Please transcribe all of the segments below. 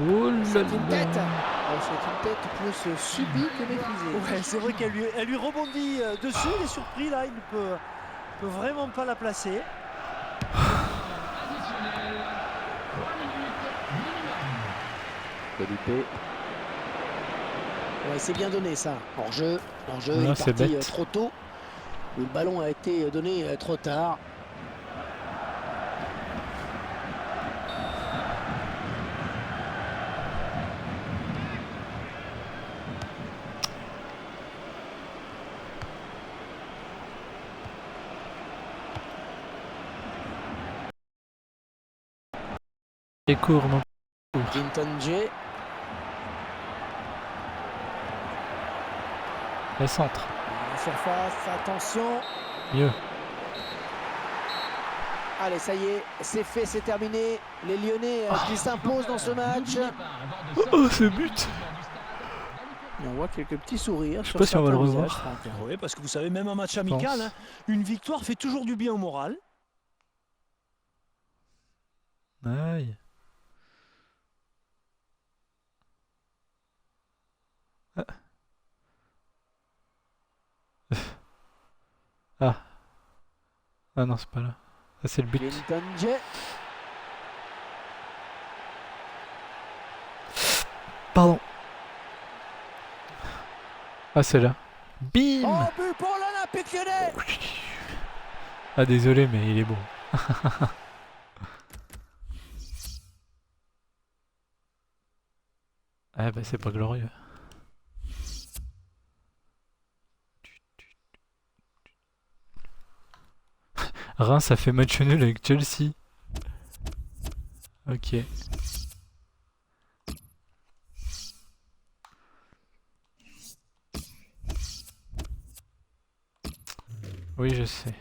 Oh là C'est une tête. là. C'est une tête plus subie que maîtrisée. Ouais, c'est vrai elle lui rebondit dessus. Il est surpris là. Il ne peut vraiment pas la placer. Felipe. Ouais, c'est bien donné ça. Hors-jeu, il Non, est c'est parti bête. trop tôt. Le ballon a été donné trop tard. Et court, non. Clinton J. Le centre. La surface, attention. Mieux. Allez, ça y est, c'est fait, c'est terminé. Les Lyonnais qui s'imposent dans ce match. Oh, ce but. Et on voit quelques petits sourires. Je sais pas si on va le revoir. Franck. Oui, parce que vous savez, même un match Je amical, pense. hein, une victoire fait toujours du bien au moral. Aïe. Ah. Ah non, c'est pas là. Ah, c'est le but. Clinton J. Pardon. Ah, c'est là. Bim. Oh, but pour l'Olympique Lyonnais. Ah, désolé, mais il est bon. Ah bah c'est pas glorieux. Reims a fait match nul avec Chelsea. Ok. Oui, je sais.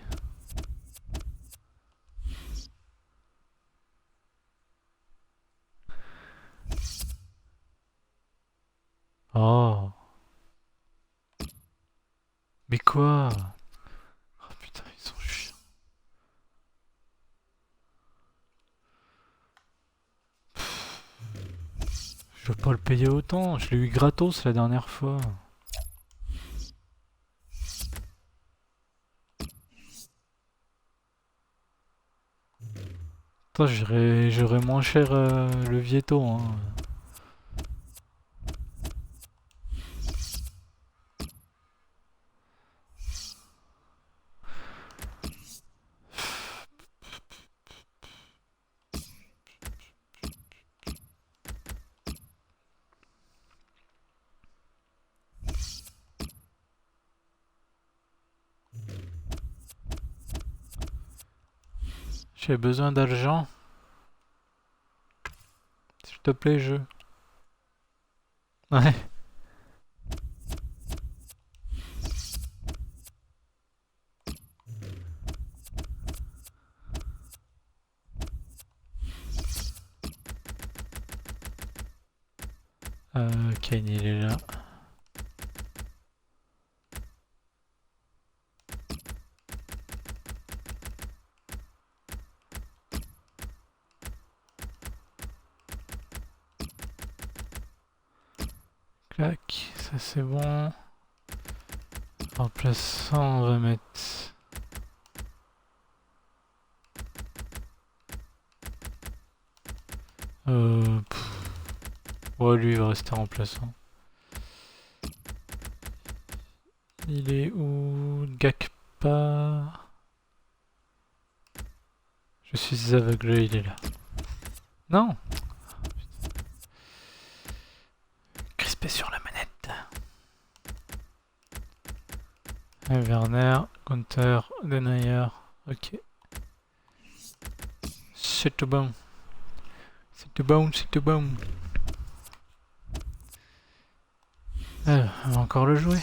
Oh. Mais quoi? Oh putain, ils sont chiants. Je veux pas le payer autant. Je l'ai eu gratos la dernière fois. Attends, j'aurais moins cher le Vietto. Hein. J'ai besoin d'argent. S'il te plaît, jeu. Ouais. Kane, il est là. Clac, ça c'est bon. Remplaçant, on va mettre... Ouais, lui il va rester remplaçant. Il est où? Gakpa. Je suis aveugle, il est là. Non! Crispé sur la manette. Werner, Counter, Denayer. Ok. C'est tout bon. C'est tout bon, c'est tout bon. On va encore le jouer.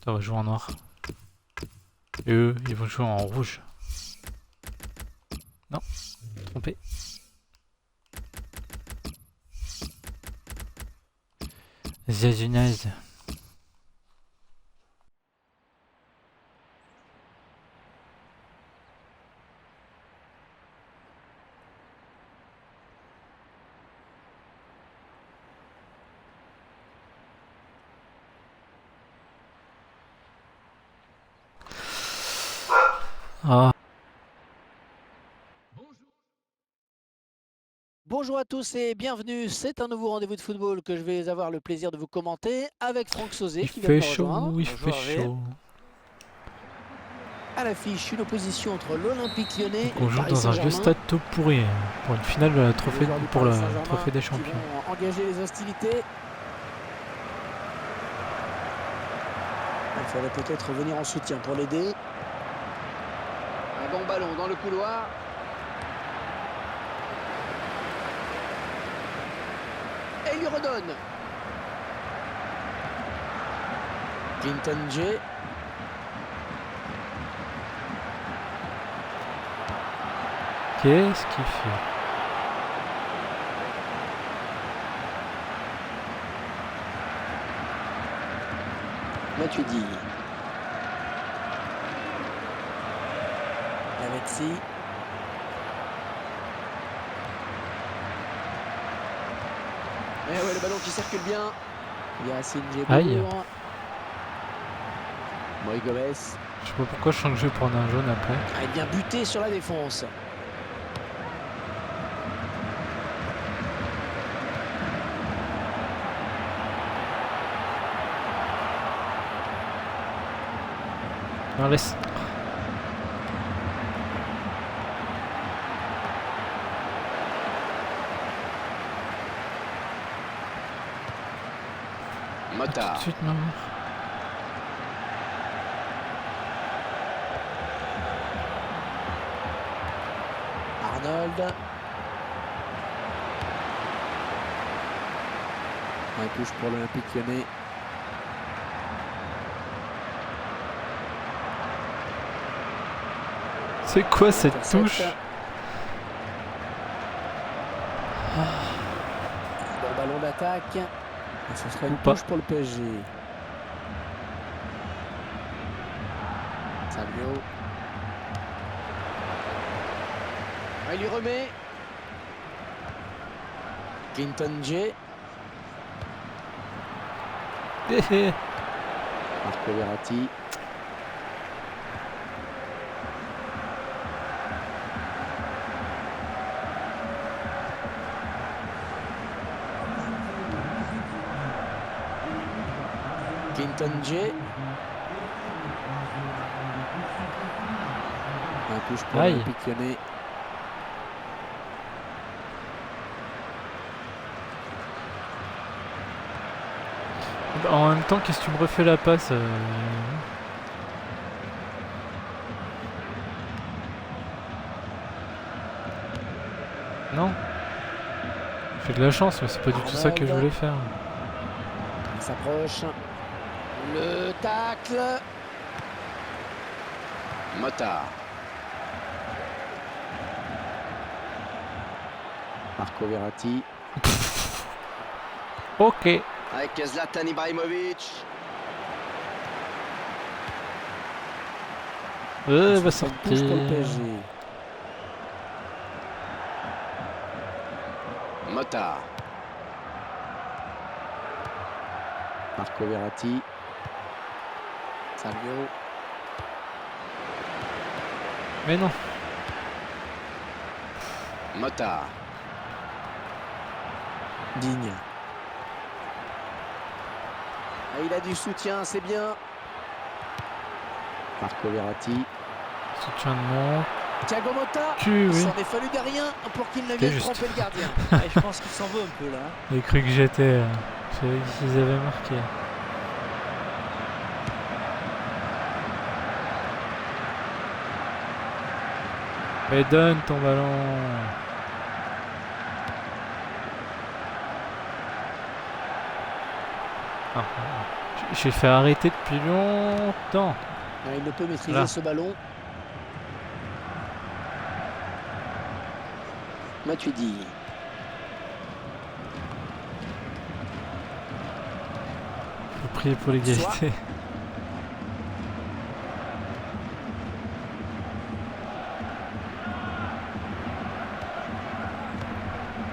Ça va jouer en noir. Et eux, ils vont jouer en rouge. Non, trompé. Zazunaise. Ah, Bonjour à tous et bienvenue. C'est un nouveau rendez-vous de football que je vais avoir le plaisir de vous commenter avec Franck Sauzé il qui vient de fait me rejoindre. chaud, il Bonjour, fait Hervé. chaud. À l'affiche, une opposition entre l'Olympique Lyonnais On et joue Paris dans un vieux Saint-Germain. stade tout pourri pour une finale de la Les trophée, joueurs du pour Paris le Saint-Germain trophée des qui champions. vont engager les hostilités. Il faudrait peut-être venir en soutien pour l'aider. Un bon ballon dans le couloir. Et il lui redonne. Clinton J. Qu'est-ce qu'il fait? Matuidi. Lavezzi. Et ouais, le ballon qui circule bien. Yacine Aïe. Djebour. Moïse Gomez. Je sais pas pourquoi je sens que je vais prendre un jaune après. Ah, il vient buter sur la défense. Non, laisse. Tout Mota. de suite, maman. Arnold. Un touche pour l'Olympique Lyonnais. C'est quoi cette Intercept. touche? Bon ballon d'attaque. Et ce sera une Ou pas. touche pour le PSG. Savio. Ah, il lui remet. Clinton J. Marco Verratti. Clinton J. Un touche pour Aïe. l'Olympique Lyonnais. En même temps, qu'est-ce que tu me refais la passe Non. J'ai de la chance, mais c'est pas du tout ça que je voulais faire. Il s'approche. Le tacle. Mota. Marco Verratti. Ok. Avec Zlatan Ibrahimovic. Va Touche sortir. pour le PSG. Mota. Marco Verratti. Savio. Mais non. Mota. Digne. Ah, il a du soutien, c'est bien. Marco Verratti. Soutien de mon. Thiago Motta. Tu, Il oui. s'en est fallu de rien pour qu'il ne C'est vienne juste. tromper le gardien. Ouais, je pense qu'il s'en veut un peu là. J'ai cru que j'étais. J'avais dit qu'ils avaient marqué. Mais donne ton ballon. Ah, j'ai fait arrêter depuis longtemps. Il ne peut maîtriser Là. ce ballon. Matuidi. Faut prier pour l'égalité.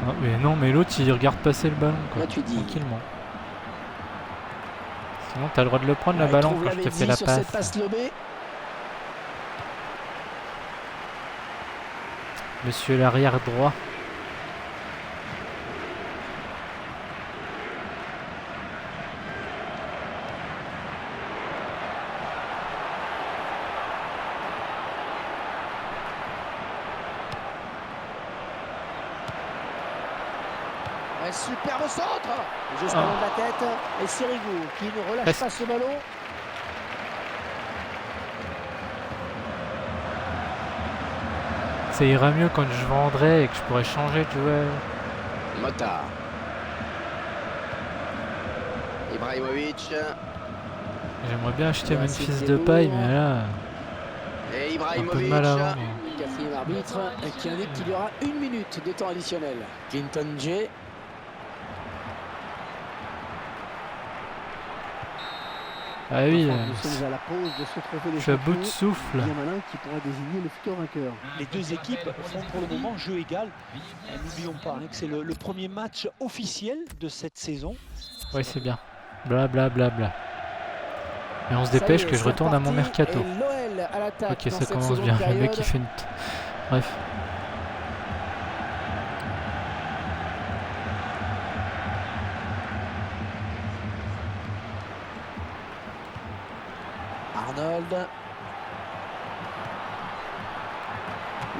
Ah, mais non, mais l'autre il regarde passer le ballon quoi. Matuidi. Tranquillement. Sinon t'as le droit de le prendre le Il ballon trouve quand je te Lavezzi fais la sur cette passe. passe lobée. Monsieur l'arrière droit. Un superbe centre. Juste avant de la tête. Et Sirigu qui ne relâche pas ce ballon. Ça ira mieux quand je vendrai et que je pourrais changer de joueur. Mota. Ibrahimovic. J'aimerais bien acheter Memphis Depay, mais là, Et un peu de mal à Ibrahimovic. vendre. Quatrième arbitre qui indique qu'il y aura 1 minute de temps additionnel. Clinton J. Ah oui, Nous sommes à la pause de ce trophée des je suis à bout de champions. souffle. Bien malin qui pourra désigner le futur vainqueur. Les deux équipes font pour le moment jeu égal. N'oublions pas que c'est le premier match officiel de cette saison. Ouais, c'est bien. Bla bla bla bla. Et on se dépêche que je retourne à mon mercato. Ok, ça commence bien. Le mec il fait une... Bref. Arnold.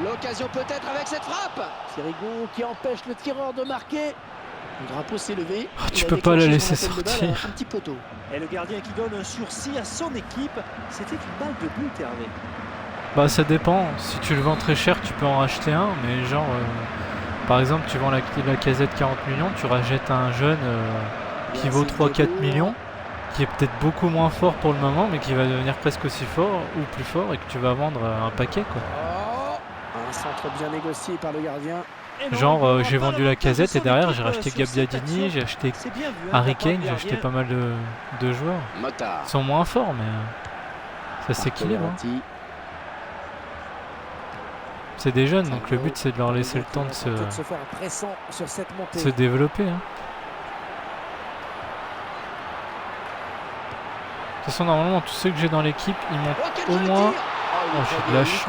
L'occasion peut-être avec cette frappe. Sirigu qui empêche le tireur de marquer. Le drapeau s'est levé. Oh, Il tu a peux pas la déclenché laisser son appel de balle sortir. Un petit poteau. Et le gardien qui donne un sursis à son équipe. C'était une balle de but, Hervé. Bah ça dépend. Si tu le vends très cher, tu peux en racheter un. Mais genre, par exemple, tu vends la Casette 40 millions, tu rachètes un jeune qui vaut 3-4 millions, qui est peut-être beaucoup moins fort pour le moment, mais qui va devenir presque aussi fort ou plus fort et que tu vas vendre un paquet quoi. Oh, un centre bien négocié par le gardien. Et non, Genre il n'aura j'ai pas vendu la l'avantage de Casette et son derrière équipe, j'ai racheté sur cette Gabbiadini, action. j'ai acheté C'est bien vu, hein, Harry de la part Kane, du j'ai acheté gardien. pas mal de joueurs. Mota. Ils sont moins forts mais ça s'équilibre. Hein. Verratti. C'est des jeunes donc le but c'est de leur laisser le temps de se faire pressant sur cette montée. se développer. Hein. De toute façon normalement tous ceux que j'ai dans l'équipe ils montent Oh, quel au joli moins... tir. Oh, j'ai de la chance.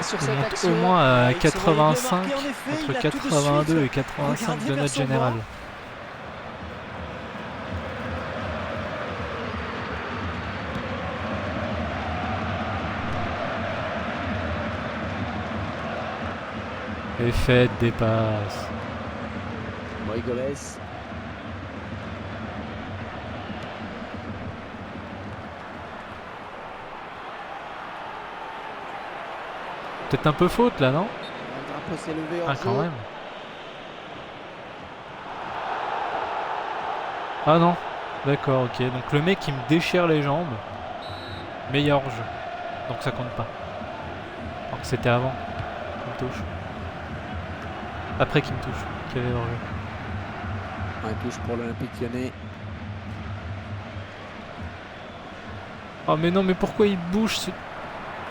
Sur Ils cette montent action. au moins à il se voyait bien 85, marqué, en effet, il entre a tout de 82 suite et 85 regardé de vers note son générale. banc. Et faites des passes. Moïgoles. Peut-être un peu faute là, non? Le drapeau s'est levé en Ah, jeu. quand même. Ah non. D'accord, ok. Donc le mec il me déchire les jambes. Meilleur jeu. Donc ça compte pas. Alors que c'était avant. Qu'il me touche. Après qu'il me touche. Qu'il y avait hors jeu. Un touche pour l'Olympique Lyonnais. Oh mais non, mais pourquoi il bouge ce...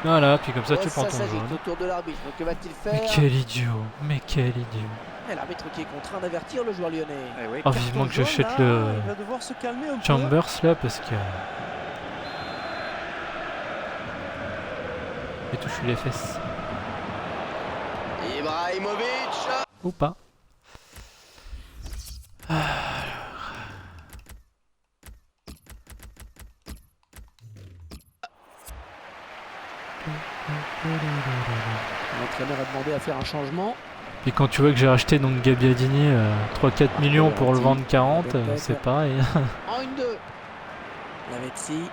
Voilà, puis comme ça tu prends ton s'agite jaune. autour de l'arbitre. Que va-t-il faire? Mais quel idiot. Mais quel idiot. Et l'arbitre qui est contraint d'avertir le joueur lyonnais. Eh oui, Oh, carton vivement que jaune, j'achète là, le il va devoir se calmer un peu. Chambers là parce que... J'ai touché les fesses. Ibrahimovic. Ou pas. L'entraîneur a demandé à faire un changement. Puis quand tu vois que j'ai racheté donc Gabbiadini 3-4 millions pour le vendre 40, c'est pareil. En 1-2. Lavezzi.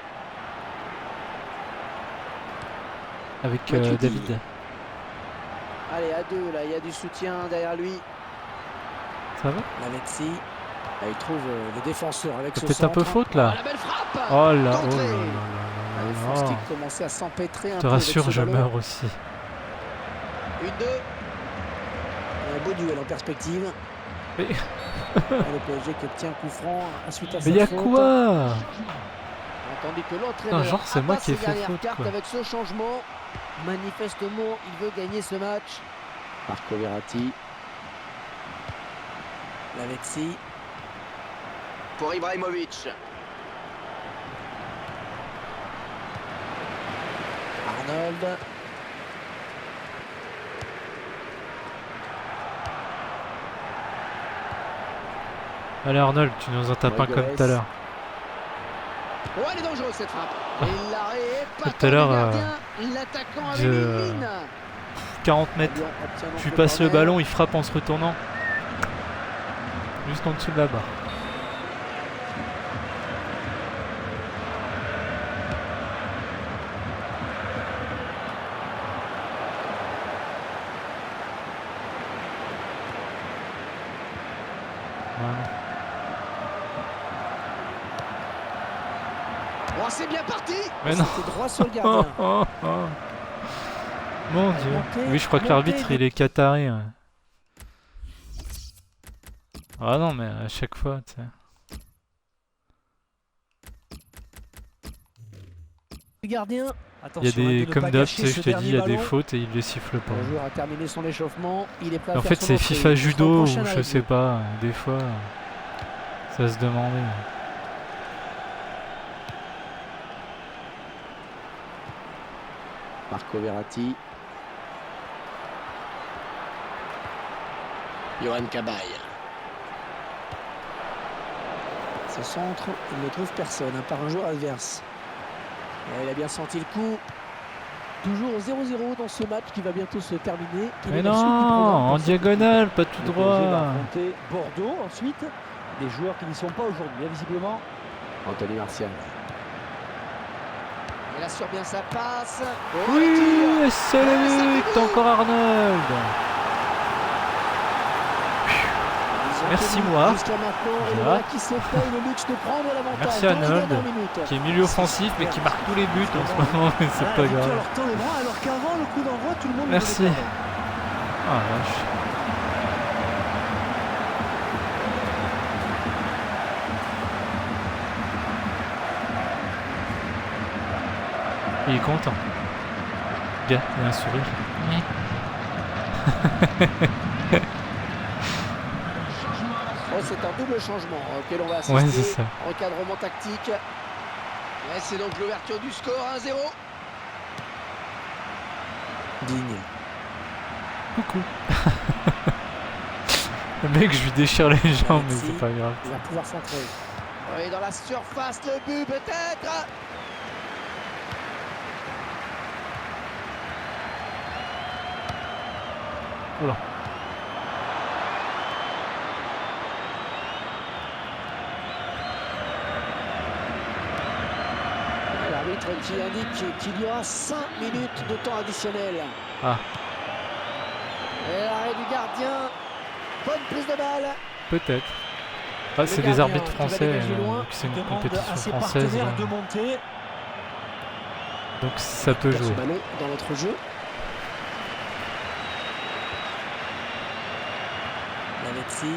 Avec Matuidi. David. Allez, à 2 là, il y a du soutien derrière lui. Ça va? Lavezzi. Ah, il trouve le défenseur avec ce Peut-être un peu centre. faute là. La belle frappe. Oh là, oh là là Contré. là Ah, là le là. Franski commençait à s'empêtrer un Je peu te avec rassure, ce je ballon. meurs aussi. 1-2. Un beau duel en perspective. Mais- Le PSG qui obtient un coup franc suite à Mais cette y'a faute. quoi? Tandis que l'entraîneur genre, c'est moi abat qui ai ses fait dernières faute, cartes quoi. avec ce changement. Manifestement, il veut gagner ce match. Marco Verratti. Lavezzi. Pour Ibrahimovic. Arnold. Allez Arnold, tu nous en tapes un comme tout à l'heure. Oh, elle est dangereuse cette frappe. Et l'arrêt est pas Tout à l'heure, l'attaquant avait mis une ligne. 40 mètres. Lyon obtient donc Je lui passe le corner. ballon, il frappe en se retournant. Jusqu'en dessous de la barre. Voilà. Oh, c'est bien parti. Mais non. C'était droit sur le Oh, gardien. oh, oh. Mon dieu. Montée, Oui, je crois que montée l'arbitre de- il est qatarien. Ouais. Ah non, mais à chaque fois, tu sais. Le gardien. Il y a des, comme d'hab, tu sais, je te dis, il y a des fautes et il les siffle pas. Le joueur a terminé son échauffement. Il est prêt à En faire fait, son c'est entrée. FIFA Il sera au Judo ou prochain je arrêt. sais pas, des fois, ça se demandait. Marco Verratti. Johan Cabaye. Ce centre, il ne trouve personne, par un joueur adverse. Et il a bien senti le coup. Toujours 0-0 dans ce match qui va bientôt se terminer. Quelle Mais est non, la suite du programme en pour cette diagonale, pas tout Le PSG va droit. affronter Bordeaux ensuite. Des joueurs qui n'y sont pas aujourd'hui, hein, visiblement. équipe Anthony Martial. Il assure bien sa passe. Oh, Oui, le tir. c'est le but, encore Arnold. Ils ont Merci, tenu moi. jusqu'à maintenant, et le Voilà. voilà qui se paye le luxe de prendre l'avantage. Merci dans les Arnold, dernières minutes. qui est milieu offensif mais qui marque tous les buts en ce moment, mais c'est Ah, pas la victoire grave. leur tend les bras, alors qu'avant le coup d'envoi, tout le monde le Merci. voulait pas. Ah vache. Il est content. Regarde, il a un sourire. Oh, c'est un double changement auquel on va assister. Ouais, c'est ça. Recadrement tactique. Ouais, c'est donc l'ouverture du score, 1-0. Digne. Coucou. Le mec, je lui déchire les jambes, mais Merci. c'est pas grave. Il va pouvoir centrer. Oui, dans la surface, le but peut-être. Oula. L'arbitre qui indique qu'il y aura 5 minutes de temps additionnel. Ah. Et l'arrêt du gardien. Bonne prise de balle. Peut-être. Ah, c'est des gardien arbitres qui va français, dégager loin. vu que c'est une Demande à compétition ses française, partenaires de monter. donc ça peut Ce jouer. ballon dans notre jeu. Lavezzi.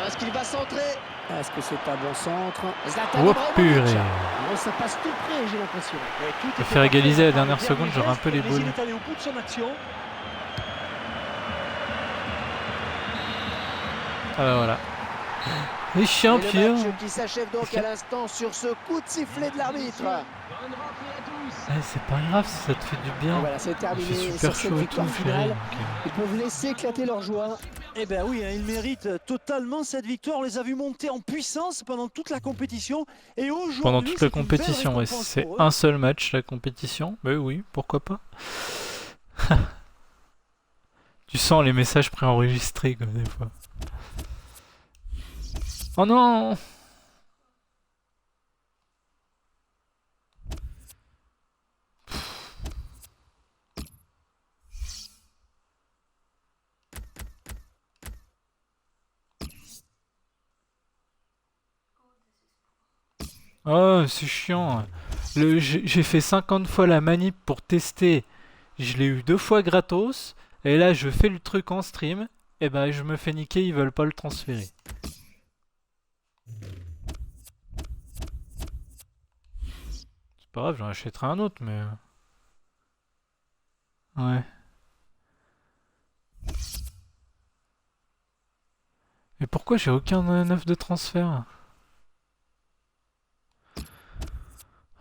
Est-ce qu'il va centrer? Est-ce que c'est un bon centre? Zlatan Oh Ibrahimovic. purée. Oh, ça passe tout près, j'ai l'impression. Ouais, tout était faire égaliser à la parfait, dernière le seconde, dernier j'aurais un peu les geste, boules. mais il est allé au bout de son action. Ah bah voilà. Les Et le champions. match qui s'achève donc à l'instant sur ce coup de sifflet de l'arbitre. Eh, c'est pas grave, ça te fait du Et bien. voilà, c'est Il terminé fait sur super cette chaud et tout, victoire Ferry. finale. donc, Ils peuvent laisser éclater leur joie. Eh bien oui, hein, ils méritent totalement cette victoire. On les a vus monter en puissance pendant toute la compétition. Et aujourd'hui, pendant toute la c'est une belle compétition, ouais, récompense c'est pour eux. un seul match la compétition. Mais oui, pourquoi pas. Tu sens les messages préenregistrés comme des fois. Oh non! Oh, c'est chiant. J'ai fait 50 fois la manip pour tester. Je l'ai eu 2 fois gratos. Et là, je fais le truc en stream. Et ben, je me fais niquer, ils veulent pas le transférer. C'est pas grave, j'en achèterai un autre, mais... Ouais. Mais pourquoi j'ai aucun 9 de transfert?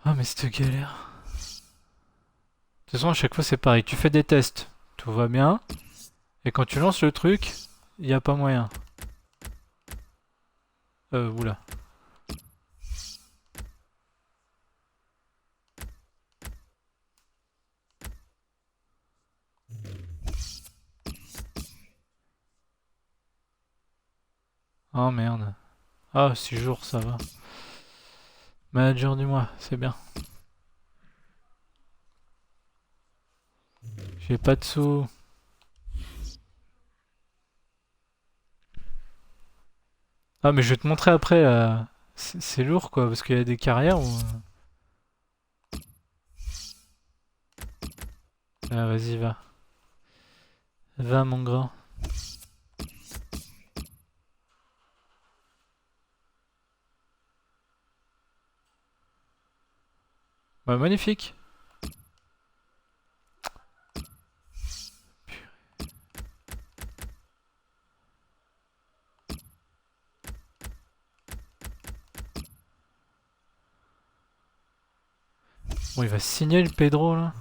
Ah, mais cette galère. De toute façon, à chaque fois, c'est pareil. Tu fais des tests, tout va bien. Et quand tu lances le truc, il n'y a pas moyen. Oula. Oh merde. Ah, 6 jours, ça va. Manager du mois, c'est bien. J'ai pas de sous. Ah, mais je vais te montrer après. C'est lourd quoi, parce qu'il y a des carrières où. Ah, vas-y, va. Va, mon grand. Bah, magnifique. Bon, il va signer le Pedro là.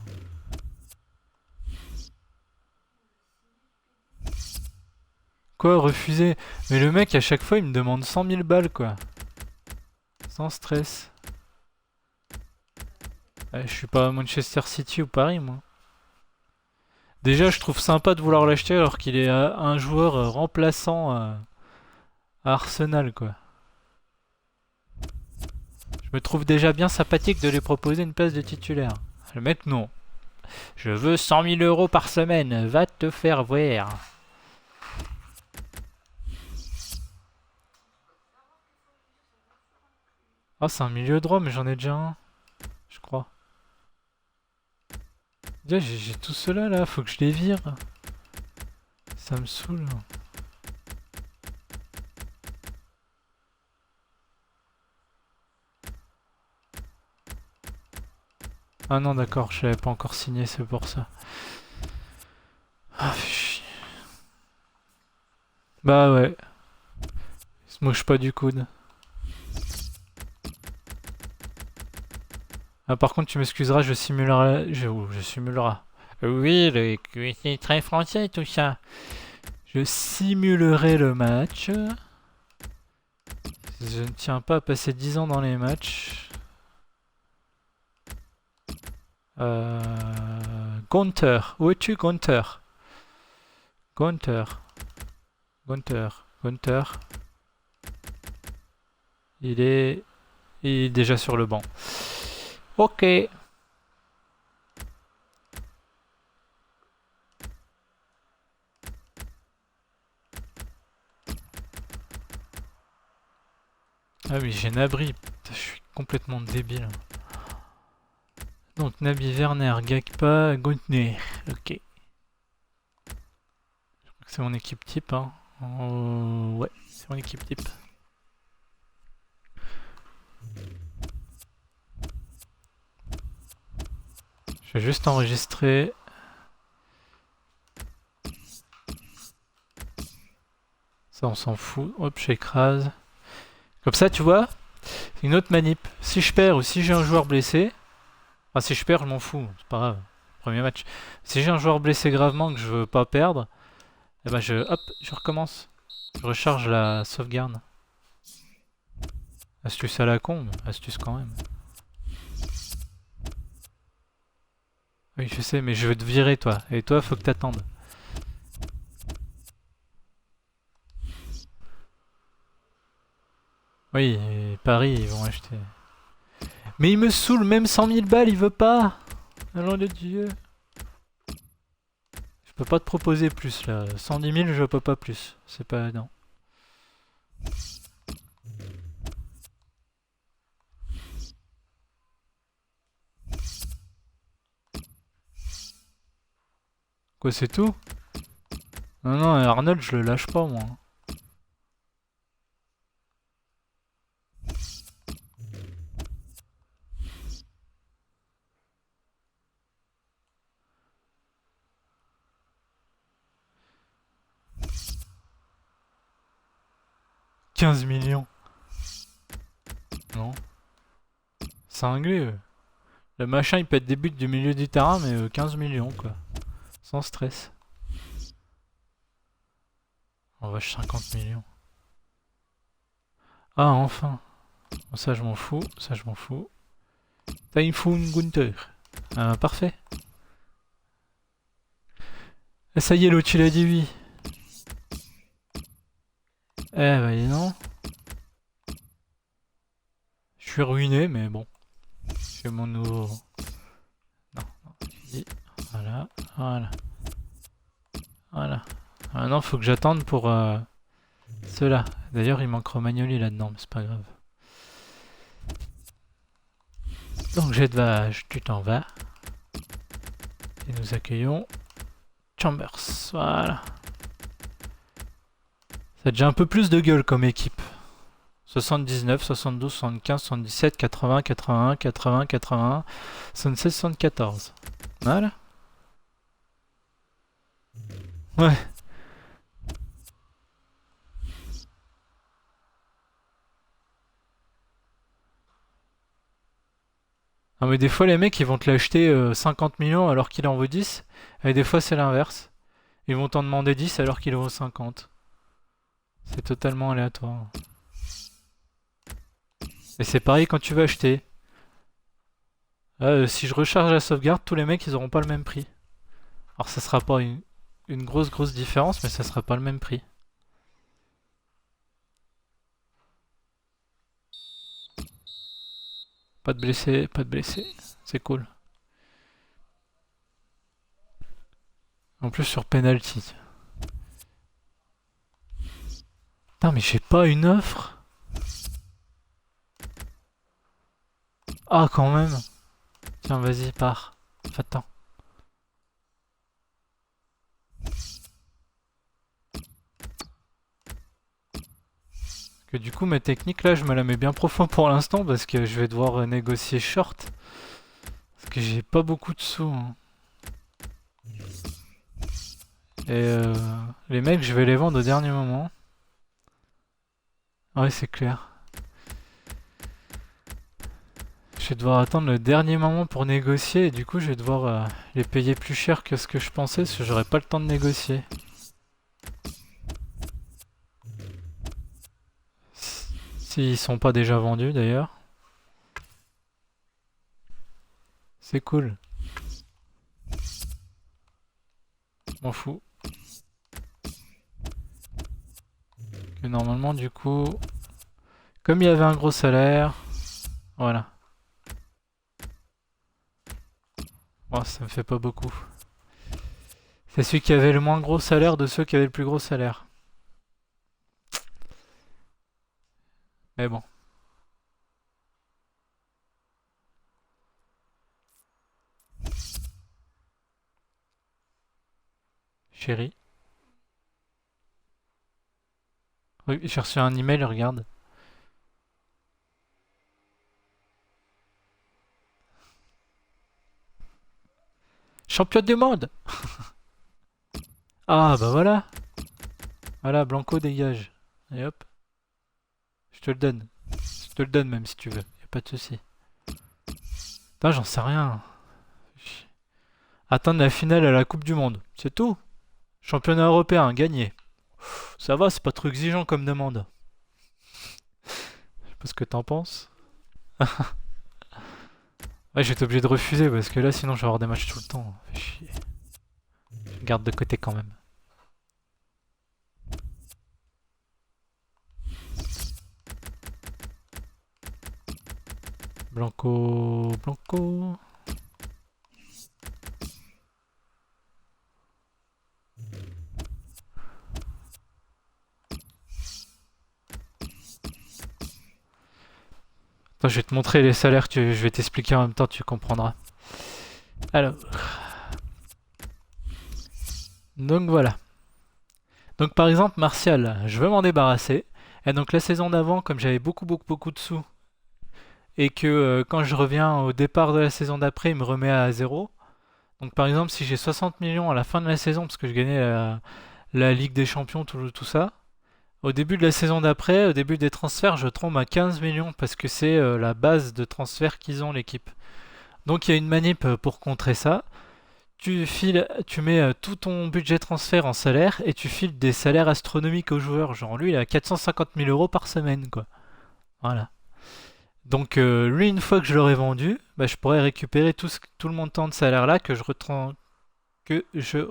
Quoi, refuser? Mais le mec, à chaque fois, il me demande 100 000 balles quoi. Sans stress. Je suis pas à Manchester City ou Paris, moi. Déjà, je trouve sympa de vouloir l'acheter alors qu'il est un joueur remplaçant à Arsenal, quoi. Je me trouve déjà bien sympathique de lui proposer une place de titulaire. Le mec, non. Je veux 100 000 euros par semaine. Va te faire voir. Ah, c'est un milieu droit, mais j'en ai déjà un. Je crois. Déjà, j'ai tout cela là. Faut que je les vire. Ça me saoule. Ah non, d'accord, je l'avais pas encore signé, c'est pour ça. Ah, fais chier. Bah ouais. Il se moche pas du coude. Ah, par contre, tu m'excuseras, je simulerai. Je simulerai. Oui, c'est très français tout ça. Je simulerai le match. Je ne tiens pas à passer 10 ans dans les matchs. Gunther. Où es-tu, Gunther? Gunther. Gunther. Gunther. Il est déjà sur le banc. Ok. Ah oui, j'ai Nabri. Putain, je suis complètement débile. Donc Naby, Werner, Gakpa, Guntner. Ok. Je crois que c'est mon équipe type. Hein. Ouais, c'est mon équipe type. Je vais juste enregistrer. Ça, on s'en fout. Hop, j'écrase. Comme ça, tu vois, c'est une autre manip. Si je perds ou si j'ai un joueur blessé. Enfin, si je perds, je m'en fous. C'est pas grave. Premier match. Si j'ai un joueur blessé gravement que je veux pas perdre, et ben hop, je recommence. Je recharge la sauvegarde. Astuce à la con, mais astuce quand même. Oui, je sais, mais je veux te virer, toi. Et toi, faut que t'attendes. Oui, et Paris, ils vont acheter. Mais il me saoule, même 100 000 balles, il veut pas. Allons de Dieu. Je peux pas te proposer plus, là. 110 000, je peux pas plus. C'est pas... non. Quoi, c'est tout? Non, non, Arnold, je le lâche pas, moi. 15 millions. Non. Cinglé. Le machin, il peut être des buts du milieu du terrain, mais 15 millions, quoi. Sans stress. On vache 50 millions. Ah, enfin. Bon, ça, je m'en fous. Ça, je m'en fous. Typhoon Gunther. Parfait. Et ça y est, l'autre, il a dit oui. Eh, bah, dis non. Je suis ruiné, mais bon. C'est mon nouveau... Non, non, je dis... Voilà, voilà. Voilà. Maintenant, faut que j'attende pour ceux-là. D'ailleurs, il manque Romagnoli là-dedans, mais c'est pas grave. Donc, jet de vache, tu t'en vas. Et nous accueillons Chambers. Voilà. Ça a déjà un peu plus de gueule comme équipe. 79, 72, 75, 77, 80, 81, 80, 81, 76, 74. Voilà. Ouais. Non mais des fois les mecs ils vont te l'acheter 50 millions alors qu'il en vaut 10. Et des fois c'est l'inverse. Ils vont t'en demander 10 alors qu'il en vaut 50. C'est totalement aléatoire. Et c'est pareil quand tu vas acheter. Si je recharge la sauvegarde, tous les mecs ils auront pas le même prix. Alors ça sera pas une grosse différence, mais ça sera pas le même prix. Pas de blessés, pas de blessés. C'est cool. En plus sur penalty. Putain mais j'ai pas une offre. Ah quand même. Tiens vas-y pars. Attends. Que du coup ma technique là je me la mets bien profond pour l'instant parce que je vais devoir négocier short. Parce que j'ai pas beaucoup de sous. Hein. Et les mecs je vais les vendre au dernier moment. Ouais c'est clair. Je vais devoir attendre le dernier moment pour négocier et du coup je vais devoir les payer plus cher que ce que je pensais parce que j'aurai pas le temps de négocier. S'ils sont pas déjà vendus d'ailleurs. C'est cool. M'en fous. Que normalement du coup, comme il y avait un gros salaire, voilà. Bon, ça me fait pas beaucoup. C'est celui qui avait le moins gros salaire de ceux qui avaient le plus gros salaire. Mais bon. Chérie. Oui, j'ai reçu un email, regarde. Champion du monde. Ah bah voilà. Voilà, Blanco dégage. Et hop. Je te le donne. Je te le donne même si tu veux. Y a pas de souci. Putain, j'en sais rien. Atteindre la finale à la Coupe du Monde. C'est tout. Championnat européen, gagné. Ça va, c'est pas trop exigeant comme demande. Je sais pas ce que t'en penses. Ouais, j'étais obligé de refuser parce que là, sinon, je vais avoir des matchs tout le temps. Fait chier. Je garde de côté quand même. Blanco, Blanco. Attends, je vais te montrer les salaires, je vais t'expliquer en même temps, tu comprendras. Alors. Donc voilà. Donc par exemple, Martial, je veux m'en débarrasser. Et donc la saison d'avant, comme j'avais beaucoup de sous, et que quand je reviens au départ de la saison d'après, il me remet à 0. Donc par exemple, si j'ai 60 millions à la fin de la saison, parce que je gagnais la Ligue des Champions, tout ça, au début de la saison d'après, au début des transferts, je tombe à 15 millions, parce que c'est la base de transfert qu'ils ont, l'équipe. Donc il y a une manip pour contrer ça. tu mets tout ton budget transfert en salaire et tu files des salaires astronomiques aux joueurs. Genre lui, il a 450 000 euros par semaine, quoi. Voilà. Donc lui, une fois que je l'aurai vendu, bah, je pourrais récupérer tout le montant de salaire là que je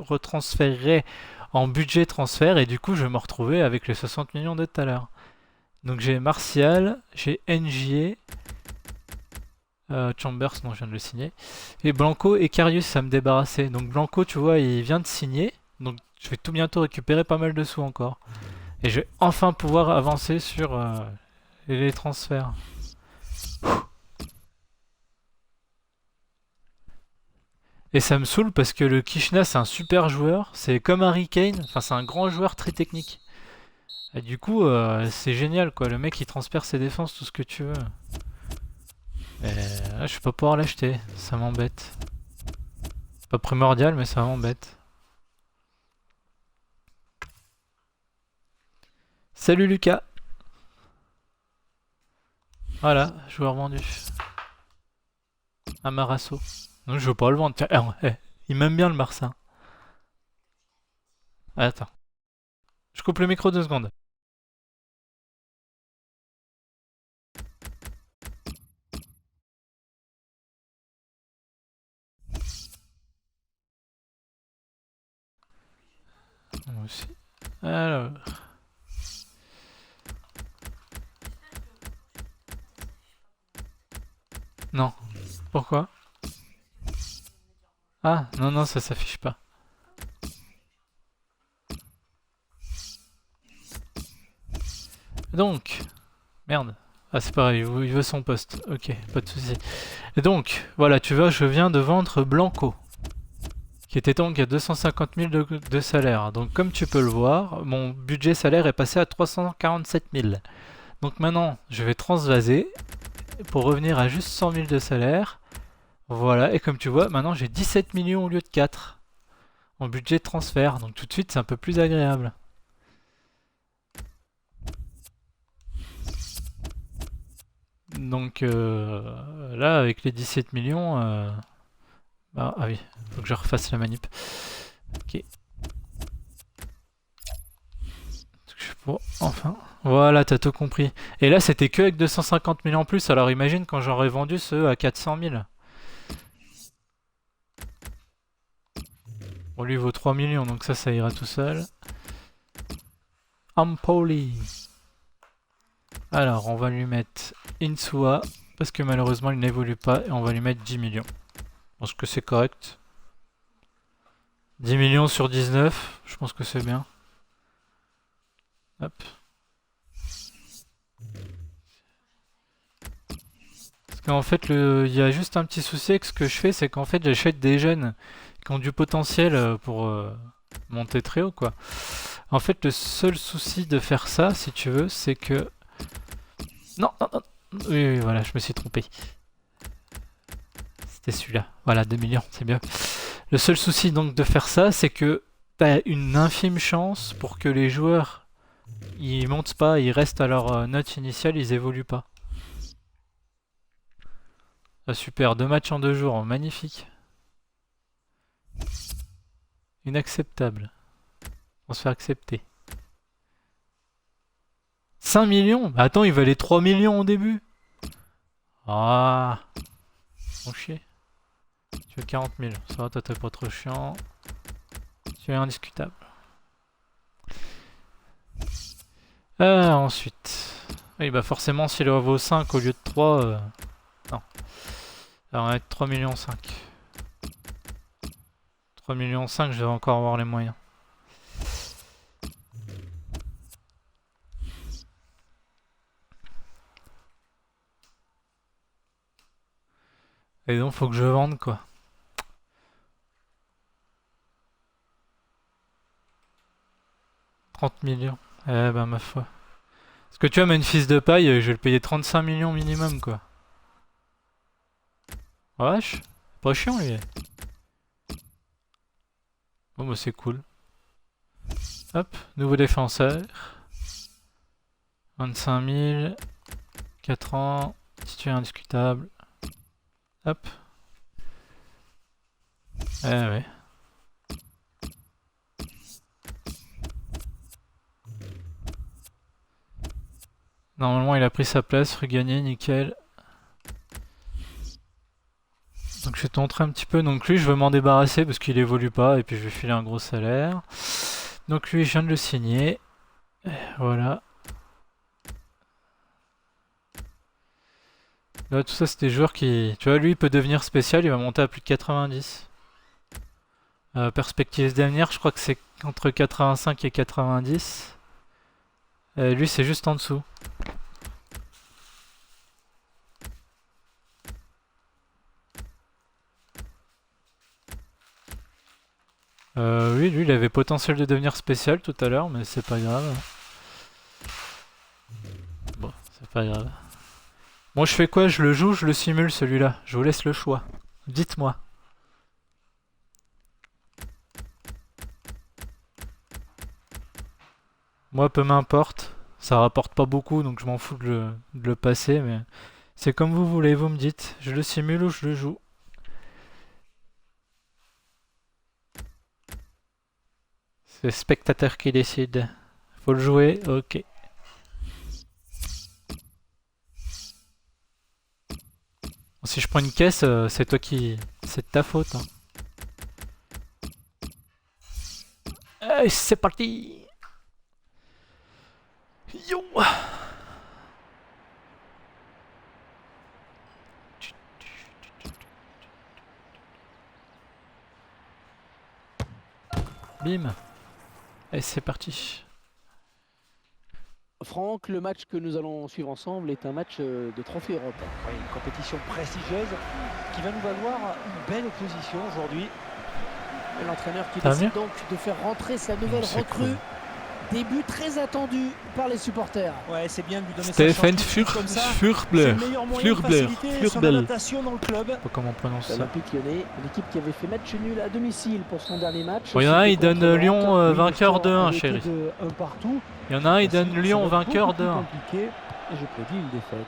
retransférerai en budget transfert et du coup, je vais me retrouver avec les 60 millions de tout à l'heure. Donc j'ai Martial, j'ai NJA. Chambers, non, je viens de le signer. Et Blanco et Karius, ça me débarrassait. Donc Blanco, tu vois, il vient de signer. Donc je vais tout bientôt récupérer pas mal de sous encore. Et je vais enfin pouvoir avancer sur les transferts. Et ça me saoule parce que le Kishna, c'est un super joueur. C'est comme Harry Kane. Enfin, c'est un grand joueur très technique. Et du coup, c'est génial, quoi. Le mec, il transfère ses défenses, tout ce que tu veux. Et là, je vais pas pouvoir l'acheter, ça m'embête. Pas primordial, mais ça m'embête. Salut Lucas. Voilà, joueur vendu. Amarasso. Non, je veux pas le vendre. Tiens, il m'aime bien le Marsin. Attends. Je coupe le micro 2 secondes. Moi aussi. Alors. Non. Pourquoi? Ah, non, non, ça s'affiche pas. Donc. Merde. Ah, c'est pareil, il veut son poste. Ok, pas de soucis. Et donc, voilà, tu vois, je viens de vendre Blanco. Qui était donc à 250 000 de salaire. Donc comme tu peux le voir, mon budget salaire est passé à 347 000. Donc maintenant, je vais transvaser pour revenir à juste 100 000 de salaire. Voilà, et comme tu vois, maintenant j'ai 17 millions au lieu de 4 en budget de transfert. Donc tout de suite, c'est un peu plus agréable. Donc là, avec les 17 millions... ah oui, faut que je refasse la manip. Ok. Enfin, voilà, t'as tout compris. Et là, c'était que avec 250 000 en plus. Alors imagine quand j'aurais vendu ceux à 400 000. Bon, lui vaut 3 millions, donc ça ira tout seul. Empoli. Alors, on va lui mettre Insua, parce que malheureusement, il n'évolue pas, et on va lui mettre 10 millions. Je pense que c'est correct. 10 millions sur 19, je pense que c'est bien. Hop. Parce qu'en fait, il y a juste un petit souci avec ce que je fais, c'est qu'en fait, j'achète des jeunes qui ont du potentiel pour monter très haut, quoi. En fait, le seul souci de faire ça, si tu veux, c'est que... Non, non, non. Oui, voilà, je me suis trompé. C'était celui-là. Voilà, 2 millions, c'est mieux. Le seul souci donc de faire ça, c'est que t'as une infime chance pour que les joueurs, ils montent pas, ils restent à leur note initiale, ils évoluent pas. Ah, super, 2 matchs en 2 jours, magnifique. Inacceptable. On se fait accepter. 5 millions? Bah attends, il valait 3 millions au début. Ah, mon chier. Tu veux 40 000, ça va, toi t'es pas trop chiant. Tu es indiscutable. Ensuite. Oui, bah forcément, s'il vaut 5 au lieu de 3, non. Alors on va être 3 millions 5. 3 millions 5, je vais encore avoir les moyens. Et donc faut que je vende quoi. 30 millions. Eh ben ma foi. Parce que tu vois, Memphis Depay, je vais le payer 35 millions minimum quoi. Wesh, pas chiant lui. Bon bah c'est cool. Hop, nouveau défenseur. 25 000. 4 ans. Titulaire indiscutable. Hop. Eh ouais. Normalement, il a pris sa place, regagné, nickel. Donc je vais te montrer un petit peu. Donc lui, je veux m'en débarrasser parce qu'il évolue pas et puis je vais filer un gros salaire. Donc lui, je viens de le signer. Voilà. Là, tout ça, c'est des joueurs qui... Tu vois, lui, il peut devenir spécial, il va monter à plus de 90. Perspectives d'avenir, je crois que c'est entre 85 et 90. Lui, c'est juste en dessous. Oui, lui, il avait potentiel de devenir spécial tout à l'heure, mais c'est pas grave. Bon, c'est pas grave. Bon, je fais quoi? Je le joue, je le simule celui-là. Je vous laisse le choix. Dites-moi. Moi, peu m'importe. Ça rapporte pas beaucoup, donc je m'en fous de le passer, mais c'est comme vous voulez, vous me dites. Je le simule ou je le joue. C'est le spectateur qui décide. Faut le jouer, ok. Bon, si je prends une caisse, c'est toi qui... C'est de ta faute. Hein. Allez, c'est parti. Yo. Bim. Et c'est parti. Franck, le match que nous allons suivre ensemble est un match de Trophée Europe. Ouais, une compétition prestigieuse qui va nous valoir une belle opposition aujourd'hui. Et l'entraîneur qui Ça va décide bien donc de faire rentrer sa nouvelle C'est recrue. cool. Début très attendu par les supporters. Ouais, c'est bien de lui donner sa Stéphane chance tout de suite comme ça. C'est Furbler. le meilleur moyen de faciliter son Furbel. adaptation dans le club. Je sais pas comment on prononce ça. L'Olympique Lyonnais, l'équipe qui avait fait match nul à domicile pour son dernier match. Bon, il y en a un, il C'était donne contre Lyon Nantes. Oui, vainqueur le score de 1, avait été chérie. de 1 partout. Il y en a un, il Ça donne Lyon va être vainqueur beaucoup de plus 1. compliqué et je prédis une défaite.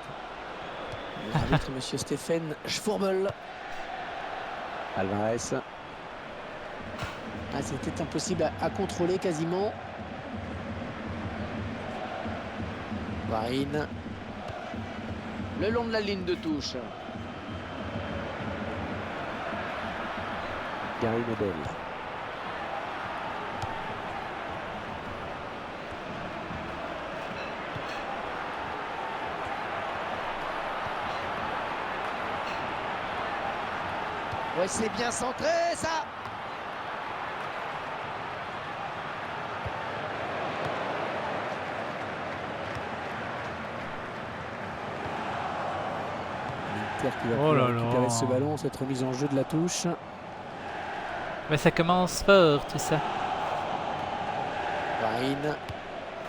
L'arbitre, monsieur Stéphane Schwurbel. Alvarez. Ah, c'était impossible à contrôler quasiment. Varine. Le long de la ligne de touche. Gary Medel. Ouais, c'est bien centré, ça. L'Inter qui va Oh là pouvoir récupérer là. ce ballon, cette remise en jeu de la touche. Mais ça commence fort, tout ça. Varine.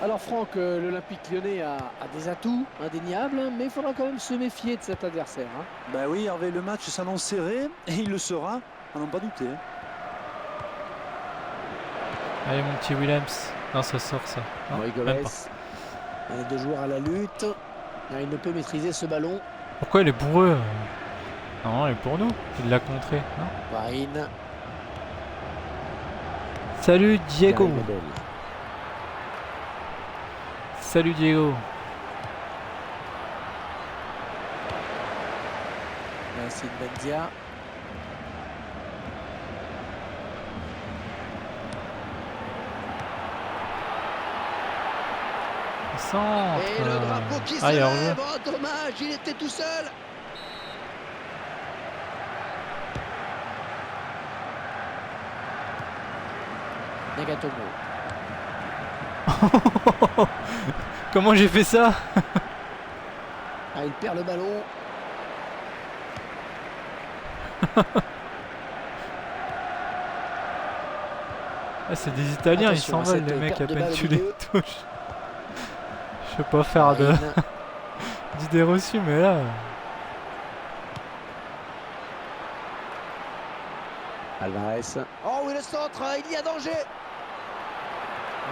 Alors Franck, l'Olympique Lyonnais a des atouts indéniables, mais il faudra quand même se méfier de cet adversaire. Hein. Bah oui, Hervé, le match s'annonce serré et il le sera, à n'en pas douter. Allez, mon petit Williams. Non, ça sort, ça. Non, Moïgoles. même pas. Les deux joueurs à la lutte. Il ne peut maîtriser ce ballon. Pourquoi il est pour eux? Non, il est pour nous. Il l'a contré. Non. Varine. Salut, Diego. Gary Medel. Salut, Diego. Yacine Bendia. Centre. Et le drapeau qui se Ah, il y a lève. revenu. Oh, dommage, il était tout seul. Nagatomo. Comment j'ai fait ça? Ah, il perd le ballon. Ah, c'est des Italiens, ils Attention à s'envolent, cette les mecs, perte à de peine balle au tu les milieu. touches. Je vais pas faire Varine. d'idées reçues, mais là... Alvarez. Oh oui, le centre, il y a danger.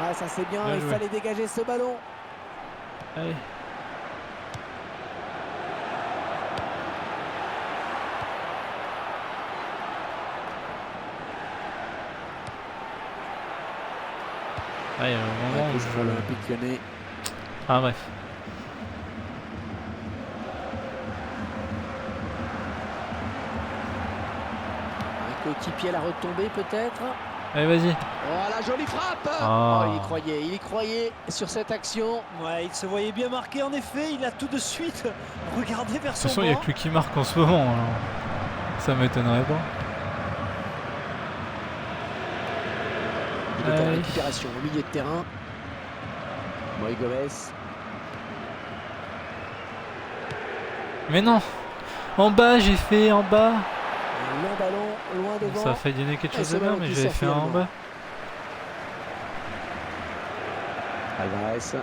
Ah, ça c'est bien, Bien il joué. fallait dégager ce ballon. Allez. Ah, il y a un moment où Touche pour je... l'Olympique Lyonnais. Ah, bref. Coéquipier la retombée peut-être. Allez, vas-y. Oh, la jolie frappe. Ah. Oh, il y croyait sur cette action. Ouais, il se voyait bien marqué en effet. Il a tout de suite regardé vers De son toute façon, il n'y a banc. que lui qui marque en ce moment. Alors. Ça m'étonnerait pas. Il est à la Allez. récupération au milieu de terrain. Moïse Gomez. Mais non. En bas, j'ai fait en bas. Un long ballon loin devant. Ça a failli donner quelque Et chose ce de bien, ballon mais qui j'avais sort fait un en finalement. bas. Alvarez.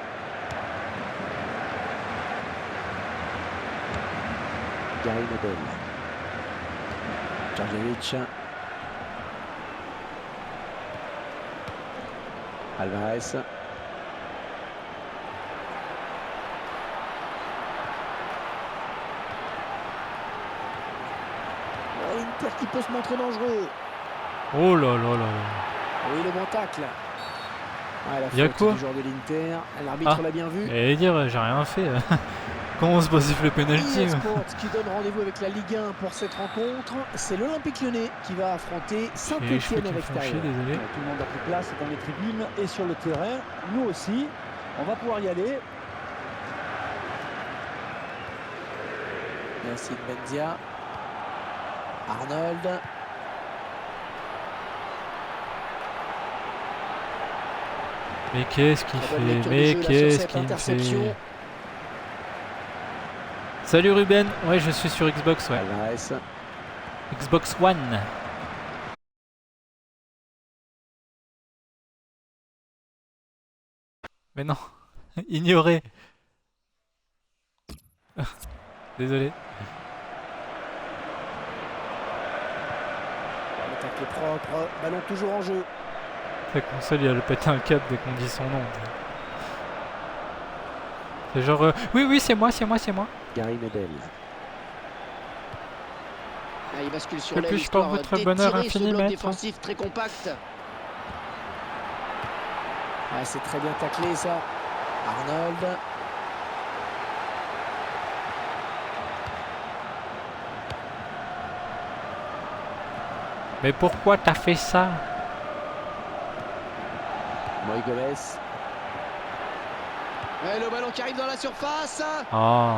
Gary Medel. Djordjevic. Alvarez. Inter qui peut se montrer dangereux. Oh là là là là. Oui, le bon tacle. Ah, la Y a faute quoi du joueur de l'Inter. L'arbitre Ah. l'a bien vu. Et dire, j'ai rien fait. Comment on se passe le penalty? EA Sport qui donne rendez-vous avec la Ligue 1 pour cette rencontre. C'est l'Olympique Lyonnais qui va affronter Et je Saint-Etienne fais à qui me font l'extérieur. chier, désolé. Tout le monde a pris place dans les tribunes et sur le terrain. Nous aussi. On va pouvoir y aller. Yacine Benzia. Arnold. Mais qu'est-ce qu'il Très bonne fait? lecture Mais du jeu, là, sur qu'est-ce cette qu'il interception. fait? Salut Ruben. Ouais, je suis sur Xbox, ouais. Alvarez. Xbox One. Mais non. Ignoré. Désolé. Le tacle est propre. Ballon toujours en jeu. La console, il a pété un câble dès qu'on dit son nom. C'est genre... oui, oui, c'est moi, c'est moi, c'est moi. Gary Medel. Ah, il bascule sur Que l'aile, puis-je pour histoire votre bonheur d'étirer ce infini, bloc maître? défensif très compact. Ah, c'est très bien taclé ça. Arnold. Mais pourquoi t'as fait ça? Moïse Gomez. Et le ballon qui arrive dans la surface. Oh.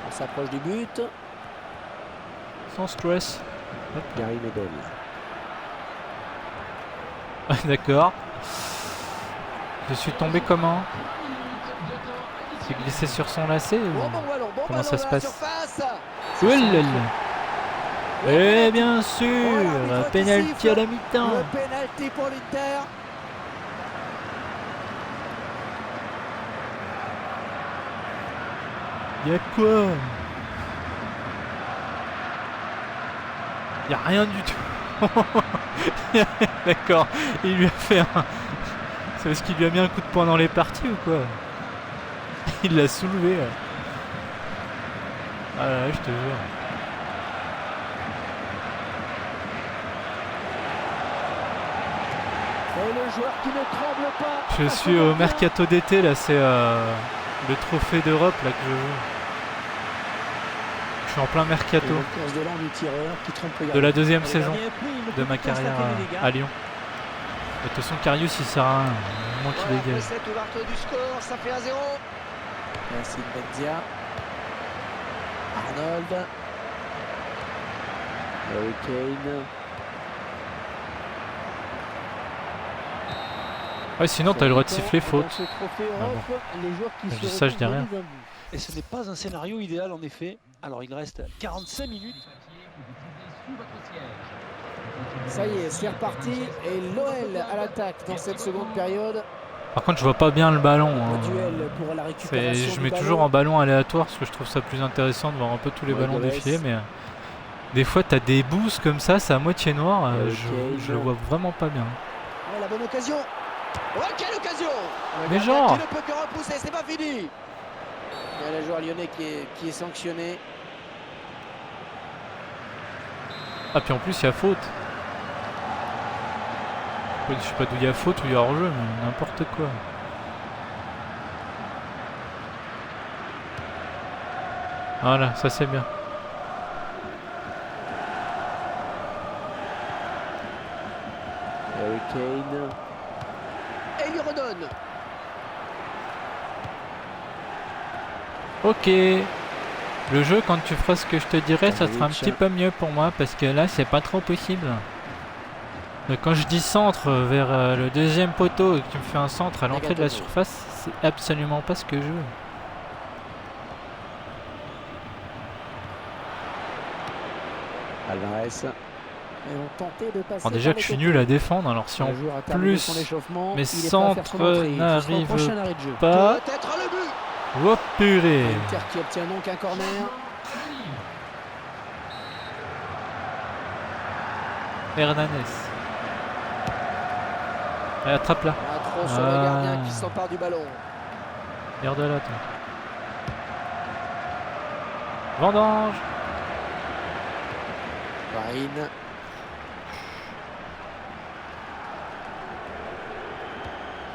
On s'approche du but. Sans stress. Gary Medel. D'accord. Je suis tombé comment? J'ai glissé sur son lacet ou... Bon ballon, bon Comment ballon ça se dans passe? la surface. Oh là là. Et bien sûr, l'arbitre qui penalty siffle. à la mi-temps. Le penalty pour l'Inter. Y'a quoi? Y'a rien du tout. D'accord, il lui a fait un... C'est parce qu'il lui a mis un coup de poing dans les parties ou quoi? Il l'a soulevé. Ah là là, je te jure. Et le joueur qui ne tremble pas. Je suis au mercato d'été là, c'est le trophée d'Europe là que je joue. Je suis en plein mercato Course d'élan du tireur qui trompe le de gardien. la deuxième Le saison gardien est pris, il ne de peut ma plus carrière constater les dégâts. à Lyon. De toute façon, Karius il sert à rien, au moins qu'il Voilà, après dégage. cette ouverture du score, ça fait 1-0. Yacine Benzia. Arnold. Harry Kane. Ouais, sinon t'as le droit de siffler Dans faute. ce trophée Ah Europe, les joueurs qui Je se dis ça, je dis retrouvent rien. menés d'un but. Et ce n'est pas un scénario idéal en effet. Alors il reste 45 minutes. Ça y est, c'est reparti. Et l'OL à l'attaque dans cette seconde période. Par contre, je vois pas bien le ballon. Un hein. duel pour la récupération. Je du mets ballon. toujours en ballon aléatoire parce que je trouve ça plus intéressant de voir un peu tous les Ouais, ballons Gomez. défiler. Mais des fois, t'as des boosts comme ça, c'est à moitié noir. Je le vois vraiment pas bien. Ouais, la bonne occasion. Oh, quelle occasion! Le Mais gardien genre. qui ne peut que repousser, c'est pas fini. Et le joueur lyonnais qui est sanctionné. Ah, puis en plus, il y a faute. Je sais pas d'où il y a faute ou il y a hors-jeu, mais n'importe quoi. Voilà, ça c'est bien. Harry Kane. Et il lui redonne. Ok. Le jeu, quand tu feras ce que je te dirai, ça sera un petit peu mieux pour moi parce que là, c'est pas trop possible. Donc, quand je dis centre vers le deuxième poteau et que tu me fais un centre à l'entrée de la surface, c'est absolument pas ce que je veux. Alvarez. Ils vont tenter de passer. Alors déjà que je suis nul à défendre, alors si en plus mes centres n'arrivent pas... Peut-être le but. Oh purée! Inter qui obtient donc un corner. Hernanes. Allez, attrape là. Trop sur le gardien qui s'empare du ballon. Garde là, toi. Vendange. Varine.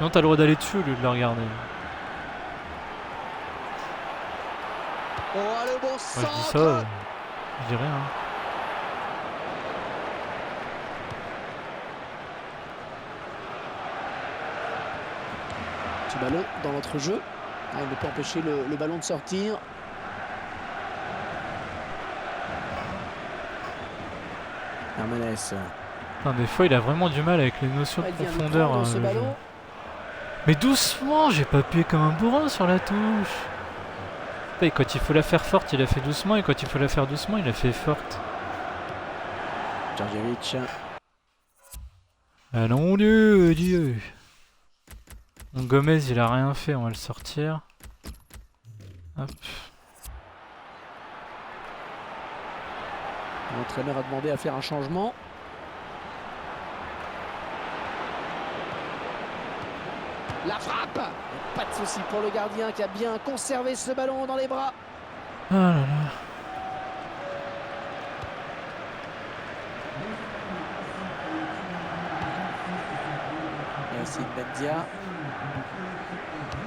Non, t'as le droit d'aller dessus au lieu de le regarder. Oh, le bon Moi centre. je dis ça, je dis rien. Petit ballon dans notre jeu. Ah, il ne peut empêcher le ballon de sortir. Hermanes. Enfin, des fois, il a vraiment du mal avec les notions de profondeur. Dans ce ballon. Mais doucement, j'ai pas appuyé comme un bourrin sur la touche. Et quand il faut la faire forte, il a fait doucement. Et quand il faut la faire doucement, il a fait forte. Djordjevic. Ah non, Dieu, Dieu. Mon Gomez, il a rien fait, on va le sortir. Hop. L'entraîneur a demandé à faire un changement. La frappe. Pas de souci pour le gardien qui a bien conservé ce ballon dans les bras. Ah là là. Yacine Bendia.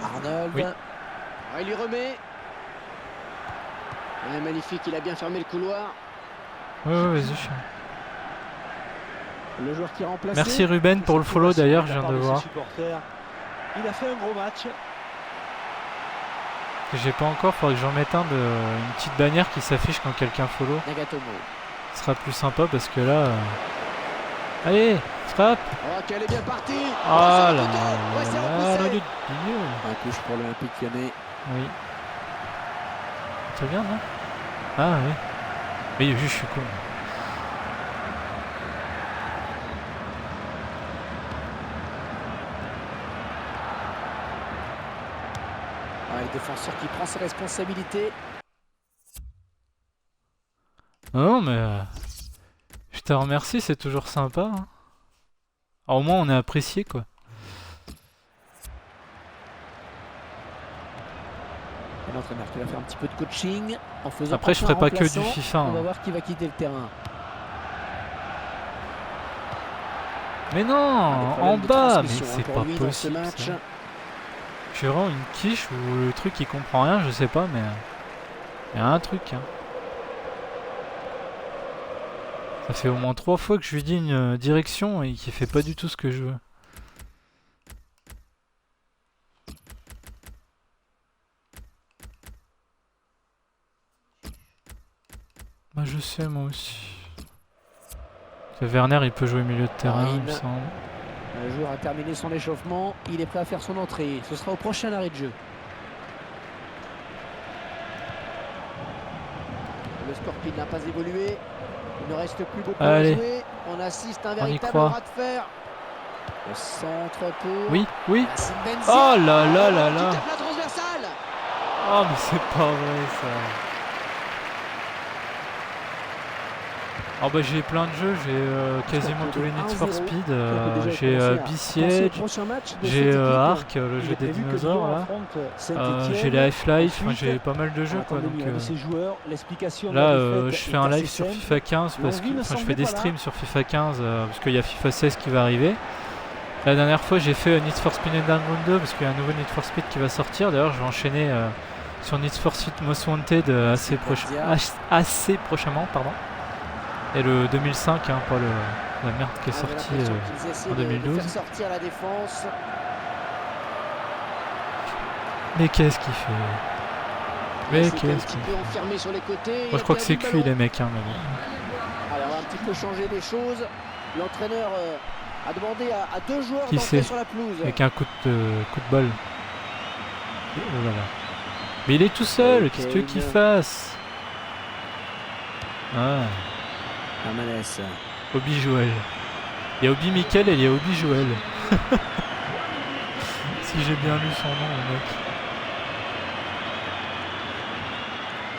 Arnold. Oui. Ah, il lui remet. Ouais, magnifique, il a bien fermé le couloir. Ouais, vas-y. Le joueur qui remplace. Merci Ruben pour le follow d'ailleurs, je viens de voir. Il a fait un gros match. J'ai pas encore, faudrait que j'en mette une petite bannière qui s'affiche quand quelqu'un follow. Nagatomo. Ce sera plus sympa parce que là... Allez, frappe. Oh, qu'elle est bien partie. Ah là là là. là. Un touche pour l'Olympique Lyonnais. Oui. Très bien, non? Ah oui. Oui, je suis con. Le défenseur qui prend ses responsabilités. Non, mais... je te remercie, c'est toujours sympa. Hein. Alors, au moins, on est apprécié, quoi. L'entraîneur qui va faire un petit peu de coaching en faisant. Après, je ferai pas que du FIFA. On va Hein. voir qui va quitter le terrain. Mais non, en bas, mais c'est pas possible. Ça. J'ai vraiment une quiche où le truc il comprend rien, je sais pas, mais il y a un truc. Hein. Ça fait au moins 3 fois que je lui dis une direction et qu'il fait pas du tout ce que je veux. Bah je sais moi aussi. Werner il peut jouer milieu de terrain, il me semble. Le joueur a terminé son échauffement, il est prêt à faire son entrée. Ce sera au prochain arrêt de jeu. Le score qui n'a pas évolué. Il ne reste plus beaucoup à jouer. On assiste à un véritable bras de fer. Le centre pour... Oui, oui. Oh là là là là. Oh mais c'est pas vrai ça. Oh bah j'ai plein de jeux, j'ai quasiment tous les Need for Speed, j'ai Besiege, j'ai Ark, le jeu des dinosaures là, j'ai les Half-Life, j'ai pas mal de jeux quoi donc là je fais un live sur FIFA 15 parce que je fais des streams sur FIFA 15 parce qu'il y a FIFA 16 qui va arriver. La dernière fois j'ai fait Need for Speed Underground 2 parce qu'il y a un nouveau Need for Speed qui va sortir, d'ailleurs je vais enchaîner sur Need for Speed Most Wanted assez prochainement, pardon. Et le 2005, hein, pas la merde qui est sortie en 2012. Sortir la défense. Mais qu'est-ce qu'il fait? Mais qu'est-ce qu'il fait? Moi je crois que c'est cuit les mecs, hein, mais bon. Alors on va un petit peu changer les choses. L'entraîneur a demandé à deux joueurs Qui d'entrer c'est? sur la pelouse. Avec un coup de bol. Oh là là. Mais il est tout seul, qu'est-ce que tu veux qu'il fasse? Ah, Amanès. Obi Joël. Il y a Obi Mikel et il y a Obi Joël. Si j'ai bien lu son nom, le mec.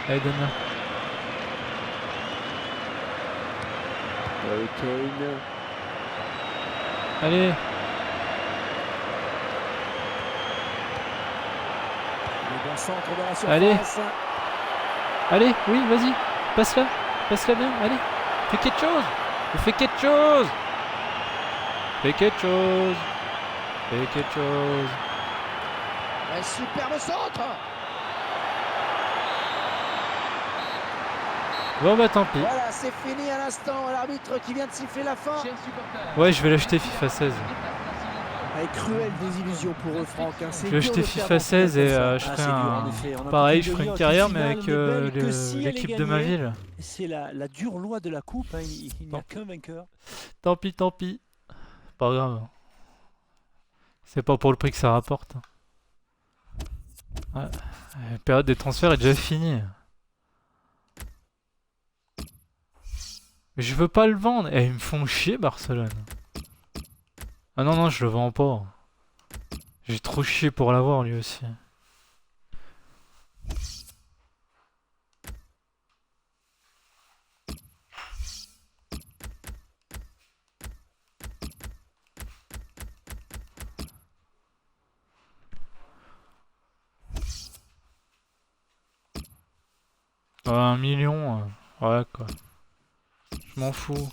Allez, donne-la. Harry Kane. Allez. Le bon centre de la surface. Allez. Allez, oui, vas-y. Passe-la. Passe-la bien, allez. Fais quelque chose. Fais quelque chose. Fais quelque chose. Fais quelque chose. Un superbe centre. Bon bah tant pis. Voilà, c'est fini à l'instant. L'arbitre qui vient de siffler la fin. Ouais, je vais l'acheter FIFA 16. Avec cruelle désillusion pour eux, Franck. Hein. Je vais acheter FIFA 16 et je ferai un... Pareil, je ferai une carrière mais avec l'équipe de ma ville. C'est la dure loi de la coupe, hein. Il n'y a qu'un vainqueur. Tant pis, tant pis. Pas grave. C'est pas pour le prix que ça rapporte. Ouais. La période des transferts est déjà finie. Mais je veux pas le vendre. Eh, ils me font chier Barcelone. Ah non, non, je le vends pas. J'ai trop chié pour l'avoir lui aussi. Ouais, 1 million, ouais quoi. Je m'en fous.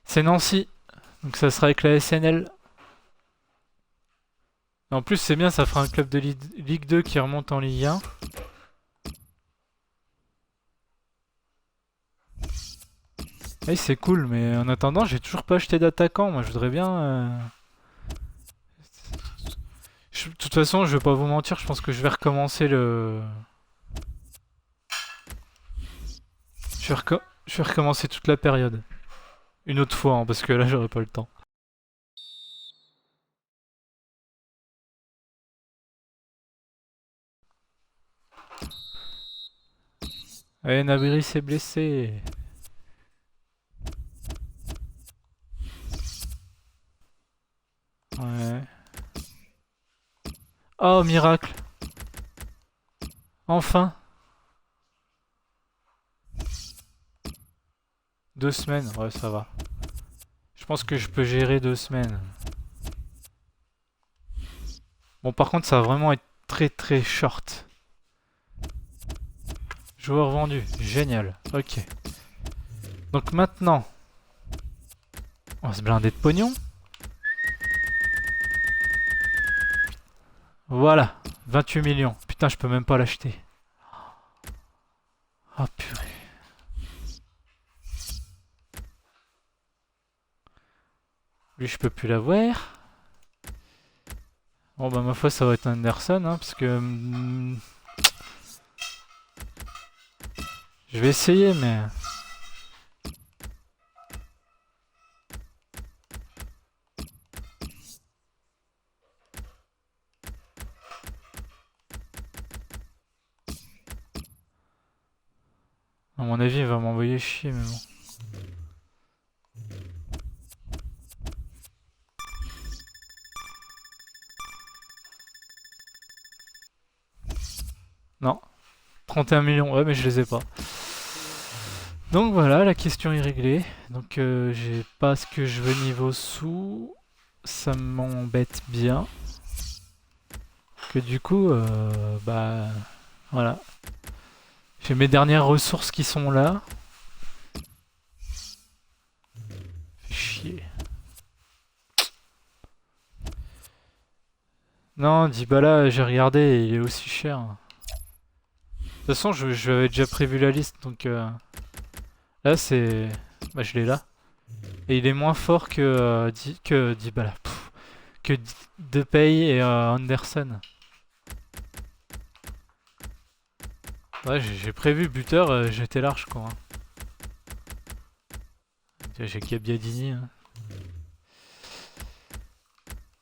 C'est Nancy. Donc ça sera avec la SNL. En plus c'est bien, ça fera un club de Ligue 2 qui remonte en Ligue 1. Oui c'est cool, mais en attendant j'ai toujours pas acheté d'attaquant. Moi je voudrais bien... De toute façon je vais pas vous mentir, je pense que je vais recommencer le... Je vais recommencer toute la période. Une autre fois, hein, parce que là j'aurai pas le temps. Allez, Nabri s'est blessé. Ouais. Oh, miracle. Enfin. 2 semaines, ouais ça va. Je pense que je peux gérer 2 semaines. Bon par contre ça va vraiment être très très short. Joueur vendu, génial, ok. Donc maintenant, on va se blinder de pognon. Voilà, 28 millions. Putain je peux même pas l'acheter. Oh purée. Lui je peux plus l'avoir. Bon bah ma foi ça va être Anderson hein, parce que... je vais essayer mais... À mon avis il va m'envoyer chier mais bon. Non. 31 millions, ouais mais je les ai pas. Donc voilà, la question est réglée. Donc j'ai pas ce que je veux niveau sous. Ça m'embête bien. Que du coup, bah voilà. J'ai mes dernières ressources qui sont là. Fait chier. Non, Dybala, j'ai regardé, il est aussi cher. De toute façon, je avais déjà prévu la liste, donc là c'est... Bah je l'ai là. Et il est moins fort que Dybala. Pff, que Depay et Anderson. Ouais, j'ai prévu buteur, j'étais large quoi. J'ai Gabbiadini. Hein.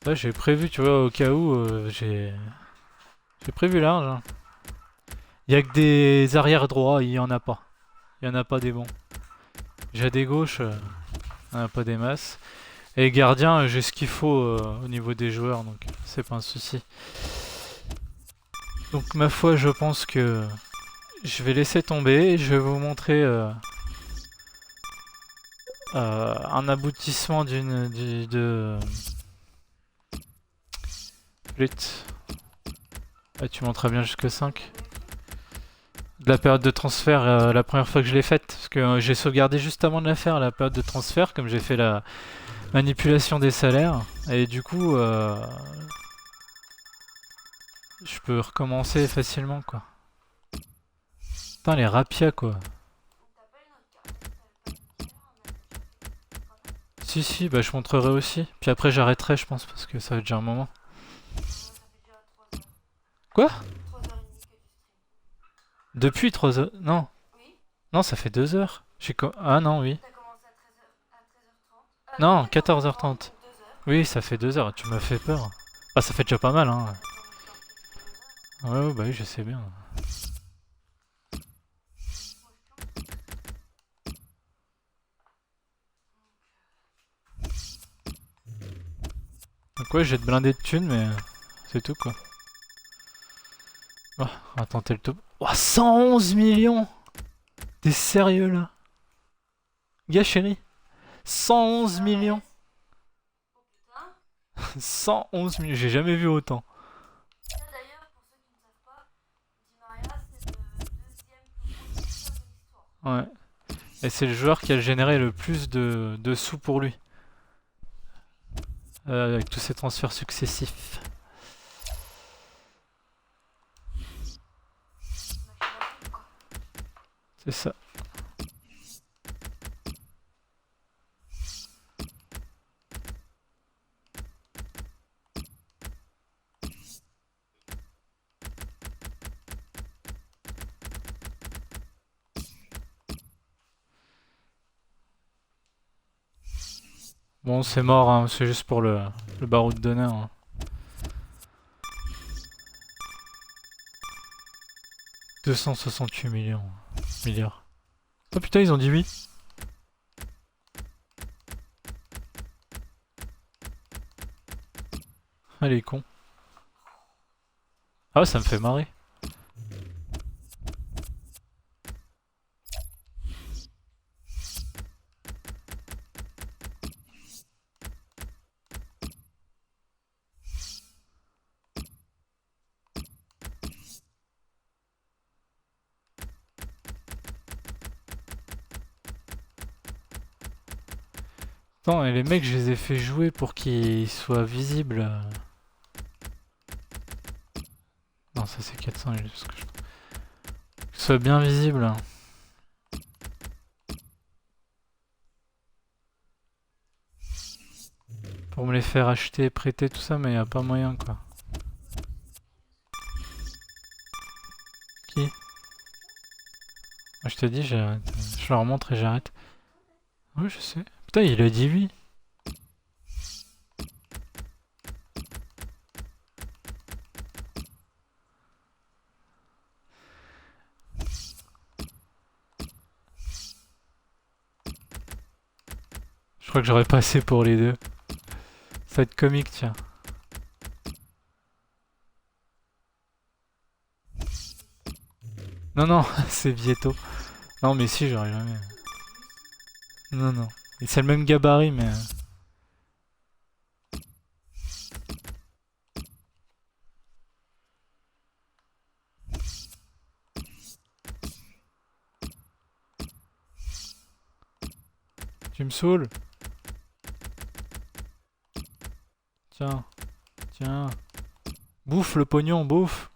Ouais, j'ai prévu, tu vois, au cas où, j'ai prévu large. Hein. Il y a que des arrières droits, il y en a pas. Il y en a pas des bons. J'ai des gauches, il y en a pas des masses. Et gardien, j'ai ce qu'il faut au niveau des joueurs, donc c'est pas un souci. Donc ma foi, je pense que je vais laisser tomber. Je vais vous montrer un aboutissement de Flûte. Ah, tu montres bien jusque 5. De la période de transfert, la première fois que je l'ai faite, parce que j'ai sauvegardé juste avant de la faire, la période de transfert, comme j'ai fait la manipulation des salaires. Et du coup, je peux recommencer facilement, quoi. Putain, les rapias, quoi. Si, si, bah je montrerai aussi. Puis après, j'arrêterai, je pense, parce que ça va être déjà un moment. Quoi? Depuis 3 heures? Non. Non, ça fait 2 heures. Ah non, oui. Non, 14h30. Oui, ça fait 2 heures. Tu m'as fait peur. Ah, ça fait déjà pas mal, hein. Ouais, ouais, bah oui, je sais bien. Donc ouais, j'ai te blinder de thunes, mais c'est tout, quoi. Oh, on va tenter le top. Oh, 111 millions! T'es sérieux, là? Gars, chéri. 111 millions! 111 millions, j'ai jamais vu autant. Ouais. Et c'est le joueur qui a généré le plus de sous pour lui. Avec tous ces transferts successifs. C'est ça. Bon, c'est mort, hein, c'est juste pour le baroud d'honneur. Hein. « 268 millions. Milliards. Oh putain, ils ont dit oui. Ah, les cons. Ah, ça me fait marrer. Attends, et les mecs, je les ai fait jouer pour qu'ils soient visibles. Non, ça c'est 400, juste que qu'ils soient bien visibles. Pour me les faire acheter, prêter, tout ça, mais y a pas moyen, quoi. Qui? Moi, je te dis, j'arrête. Je leur montre et j'arrête. Oui, je sais. Putain, il a dit oui. Je crois que j'aurais passé pour les deux. Ça va être comique, tiens. Non, non, c'est Vieto. Non, mais si, j'aurais jamais. Non, non. Et c'est le même gabarit, mais... Tu me saoules. Tiens. Tiens. Bouffe le pognon, bouffe.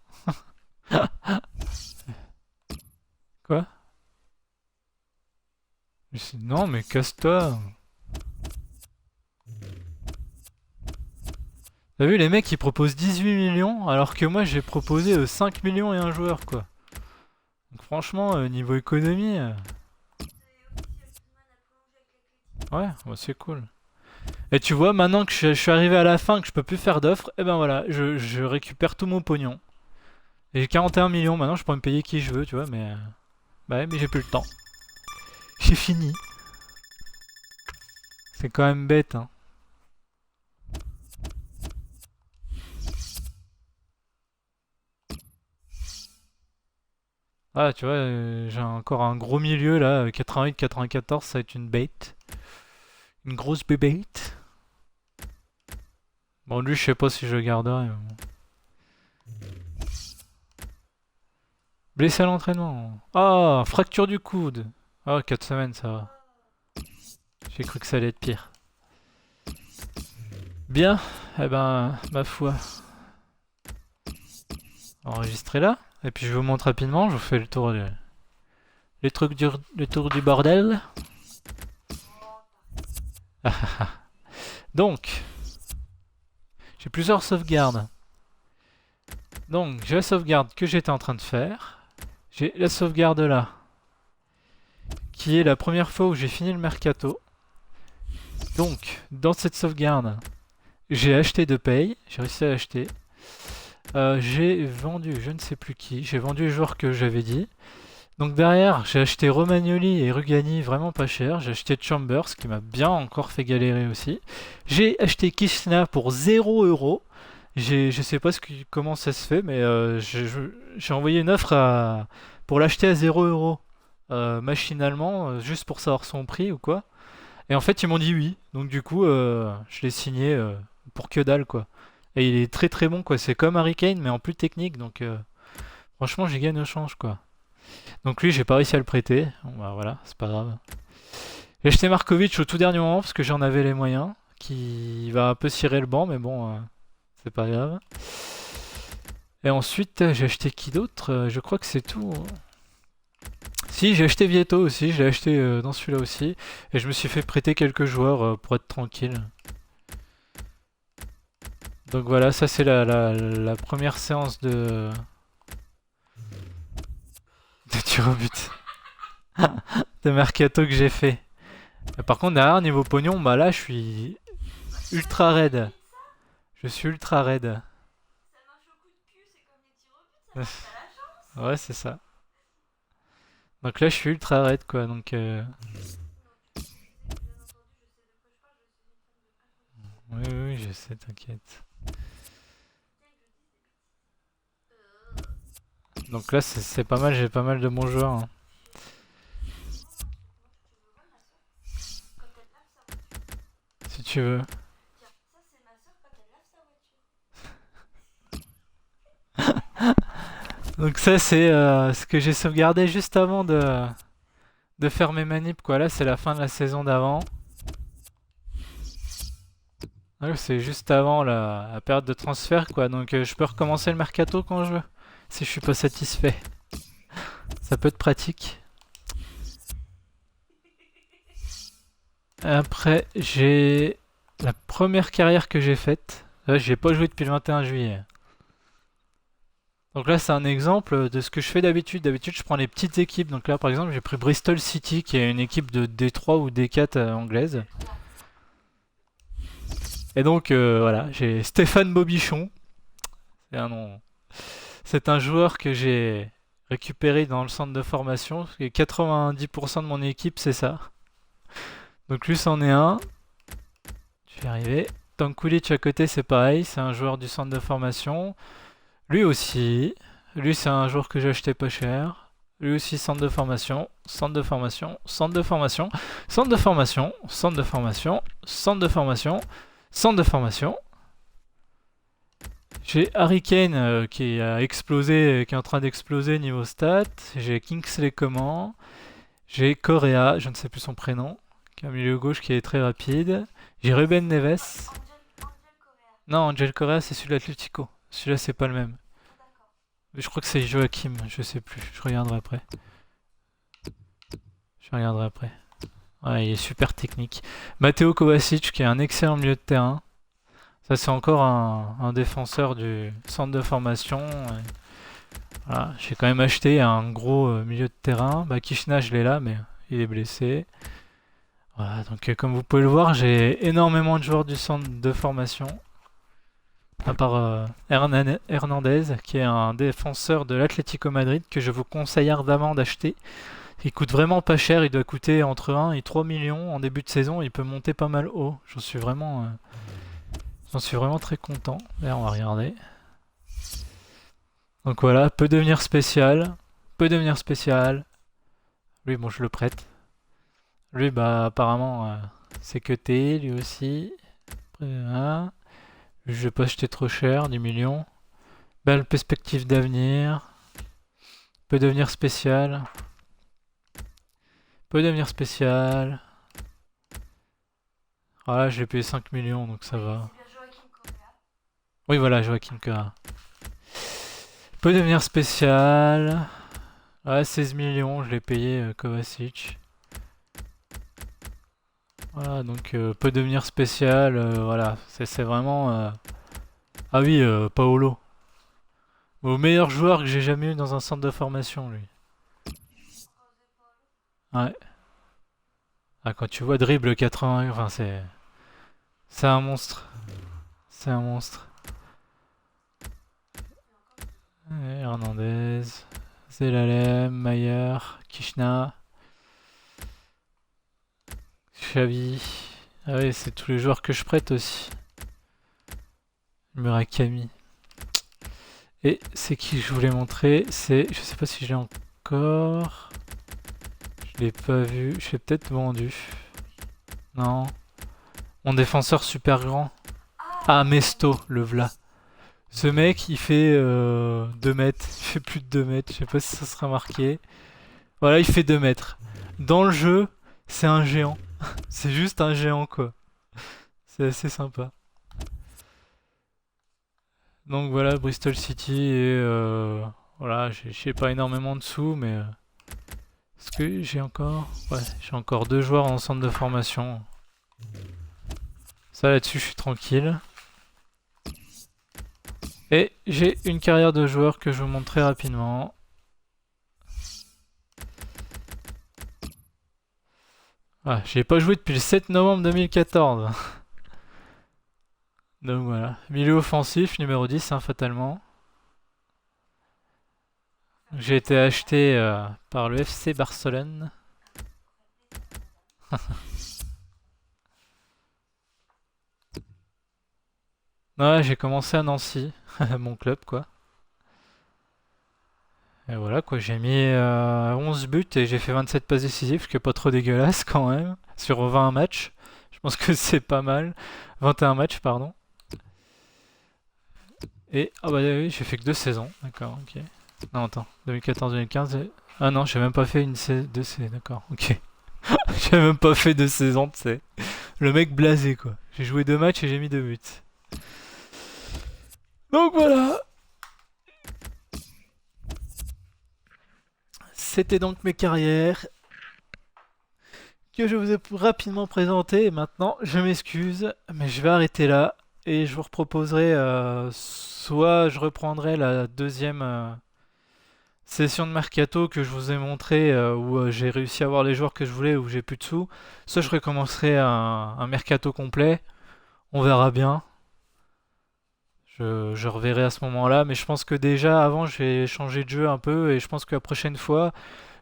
Quoi? Non, mais casse-toi. T'as vu, les mecs ils proposent 18 millions alors que moi j'ai proposé 5 millions et un joueur quoi. Donc franchement, niveau économie. Ouais, bah, c'est cool. Et tu vois, maintenant que je suis arrivé à la fin, que je peux plus faire d'offres, et ben voilà, je récupère tout mon pognon. Et j'ai 41 millions, maintenant je peux me payer qui je veux, tu vois, mais. Bah ouais, mais j'ai plus le temps. J'ai fini. C'est quand même bête, hein. Ah, tu vois, j'ai encore un gros milieu là, 88-94, ça va être une bête. Une grosse bébête. Bon, lui, je sais pas si je le garderai. Mais bon. Blessé à l'entraînement. Ah, fracture du coude. Ah, 4 semaines, ça va. J'ai cru que ça allait être pire. Bien, eh ben, ma foi. Enregistrez là. Et puis je vous montre rapidement, je vous fais le tour le tour du bordel. Donc, j'ai plusieurs sauvegardes. Donc, j'ai la sauvegarde que j'étais en train de faire. J'ai la sauvegarde là, qui est la première fois où j'ai fini le mercato. Donc, dans cette sauvegarde, j'ai acheté de paye, j'ai réussi à acheter. J'ai vendu, je ne sais plus qui, j'ai vendu les joueurs que j'avais dit. Donc derrière, j'ai acheté Romagnoli et Rugani vraiment pas cher. J'ai acheté Chambers qui m'a bien encore fait galérer aussi. J'ai acheté Kishna pour 0 €. Je sais pas comment ça se fait, mais j'ai envoyé une offre pour l'acheter à 0 € machinalement, juste pour savoir son prix ou quoi. Et en fait, ils m'ont dit oui. Donc du coup, je l'ai signé pour que dalle quoi. Et il est très très bon quoi. C'est comme Harry Kane mais en plus technique. Donc franchement, j'ai gagné au change quoi. Donc lui, j'ai pas réussi à le prêter. Bon, bah voilà, c'est pas grave. J'ai acheté Markovic au tout dernier moment parce que j'en avais les moyens. Qui va un peu cirer le banc, mais bon, c'est pas grave. Et ensuite, j'ai acheté qui d'autre? Je crois que c'est tout. Si, j'ai acheté Vieto aussi. Je l'ai acheté dans celui-là aussi. Et je me suis fait prêter quelques joueurs pour être tranquille. Donc voilà, ça c'est la première séance de tir au but. De mercato que j'ai fait. Et par contre, derrière, niveau pognon, bah là, je suis ultra raide. Je suis ultra raide. Ouais, c'est ça. Donc là, je suis ultra raide, quoi. Donc, oui, oui, oui, je sais, t'inquiète. Donc là, c'est pas mal, j'ai pas mal de bons joueurs. Hein. Si tu veux. Donc ça, c'est ce que j'ai sauvegardé juste avant de faire mes manips, quoi. Là, c'est la fin de la saison d'avant. C'est juste avant la période de transfert, quoi. Donc je peux recommencer le mercato quand je veux. Si je suis pas satisfait. Ça peut être pratique. Après, j'ai la première carrière que j'ai faite. Là, j'ai pas joué depuis le 21 juillet. Donc là, c'est un exemple de ce que je fais d'habitude. D'habitude, je prends les petites équipes. Donc là, par exemple, j'ai pris Bristol City, qui est une équipe de D3 ou D4 anglaise. Et donc, voilà, j'ai Stéphane Bobichon. C'est un nom. C'est un joueur que j'ai récupéré dans le centre de formation. Et 90% de mon équipe, c'est ça. Donc lui, c'en est un. Je vais y arriver. Tankulic à côté, c'est pareil. C'est un joueur du centre de formation. Lui aussi. Lui, c'est un joueur que j'ai acheté pas cher. Lui aussi, centre de formation. Centre de formation. Centre de formation. Centre de formation. Centre de formation. Centre de formation. Centre de formation. J'ai Harry Kane qui a explosé, qui est en train d'exploser niveau stats. J'ai Kingsley Coman. J'ai Correa, je ne sais plus son prénom, qui est un milieu gauche qui est très rapide. J'ai Ruben Neves. Non, Angel Correa, c'est celui de l'Atlético. Celui-là, c'est pas le même. Mais je crois que c'est Joachim, je sais plus. Je regarderai après. Je regarderai après. Ouais, il est super technique. Matteo Kovacic, qui est un excellent milieu de terrain. Ça, c'est encore un défenseur du centre de formation. Et voilà, j'ai quand même acheté un gros milieu de terrain. Bah, Kishna, je l'ai là, mais il est blessé. Voilà, donc comme vous pouvez le voir, j'ai énormément de joueurs du centre de formation. À part Hernandez, qui est un défenseur de l'Atlético Madrid, que je vous conseille ardemment d'acheter. Il coûte vraiment pas cher, il doit coûter entre 1 et 3 millions en début de saison, il peut monter pas mal haut. J'en suis vraiment très content. Là, on va regarder. Donc voilà, peut devenir spécial. Peut devenir spécial. Lui, bon, je le prête. Lui, bah, apparemment, c'est cuté, lui aussi. Après, hein. Je vais pas acheter trop cher, 10 millions. Belle perspective d'avenir. Peut devenir spécial. Peut devenir spécial. Voilà, je l'ai payé 5 millions, donc ça va. Oui, voilà, Joachim Correa. Peut devenir spécial. Ouais, 16 millions, je l'ai payé Kovacic. Voilà, donc peut devenir spécial. Voilà, c'est vraiment... Ah oui, Paolo. Au meilleur joueur que j'ai jamais eu dans un centre de formation, lui. Ouais. Ah, quand tu vois dribble 80... Enfin, c'est... C'est un monstre. C'est un monstre. Et Hernandez, Zelalem, Mayer, Kishna, Xavi. Ah oui, c'est tous les joueurs que je prête aussi. Murakami. Et c'est qui je voulais montrer? C'est... Je sais pas si je l'ai encore. Je l'ai pas vu. Je l'ai peut-être vendu. Non. Mon défenseur super grand. Ah, Mesto, le v'là. Ce mec, il fait 2 mètres. Il fait plus de 2 mètres. Je sais pas si ça sera marqué. Voilà, il fait 2 mètres. Dans le jeu, c'est un géant. C'est juste un géant, quoi. C'est assez sympa. Donc voilà, Bristol City. Et voilà, j'ai pas énormément de sous, mais... Est-ce que j'ai encore... Ouais, j'ai encore 2 joueurs en centre de formation. Ça, là-dessus, je suis tranquille. Et j'ai une carrière de joueur que je vous montre très rapidement. Ah, j'ai pas joué depuis le 7 novembre 2014. Donc voilà. Milieu offensif, numéro 10, hein, fatalement. J'ai été acheté par le FC Barcelone. Ouais, j'ai commencé à Nancy, mon club, quoi. Et voilà, quoi, j'ai mis 11 buts et j'ai fait 27 passes décisives, ce qui est pas trop dégueulasse quand même, sur 20 matchs. Je pense que c'est pas mal. 21 matchs, pardon. Et, ah bah oui, j'ai fait que 2 saisons, d'accord, ok. Non, attends, 2014-2015... Ah non, j'ai même pas fait une saison... D'accord, ok. J'ai même pas fait 2 saisons, tu sais. Le mec blasé, quoi. J'ai joué 2 matchs et j'ai mis 2 buts. Donc voilà. C'était donc mes carrières que je vous ai rapidement présentées. Et maintenant, je m'excuse, mais je vais arrêter là. Et je vous reproposerai, soit je reprendrai la deuxième session de mercato que je vous ai montré, où j'ai réussi à avoir les joueurs que je voulais, où j'ai plus de sous. Soit je recommencerai un mercato complet. On verra bien. Je reverrai à ce moment-là, mais je pense que déjà avant je vais changer de jeu un peu et je pense que la prochaine fois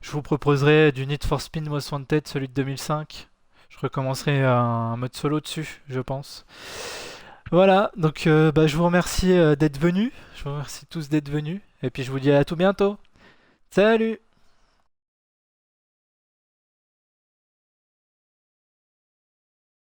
je vous proposerai du Need for Speed Most Wanted, celui de 2005. Je recommencerai un mode solo dessus, je pense. Voilà, donc bah, je vous remercie d'être venus. Je vous remercie tous d'être venus et puis je vous dis à tout bientôt. Salut!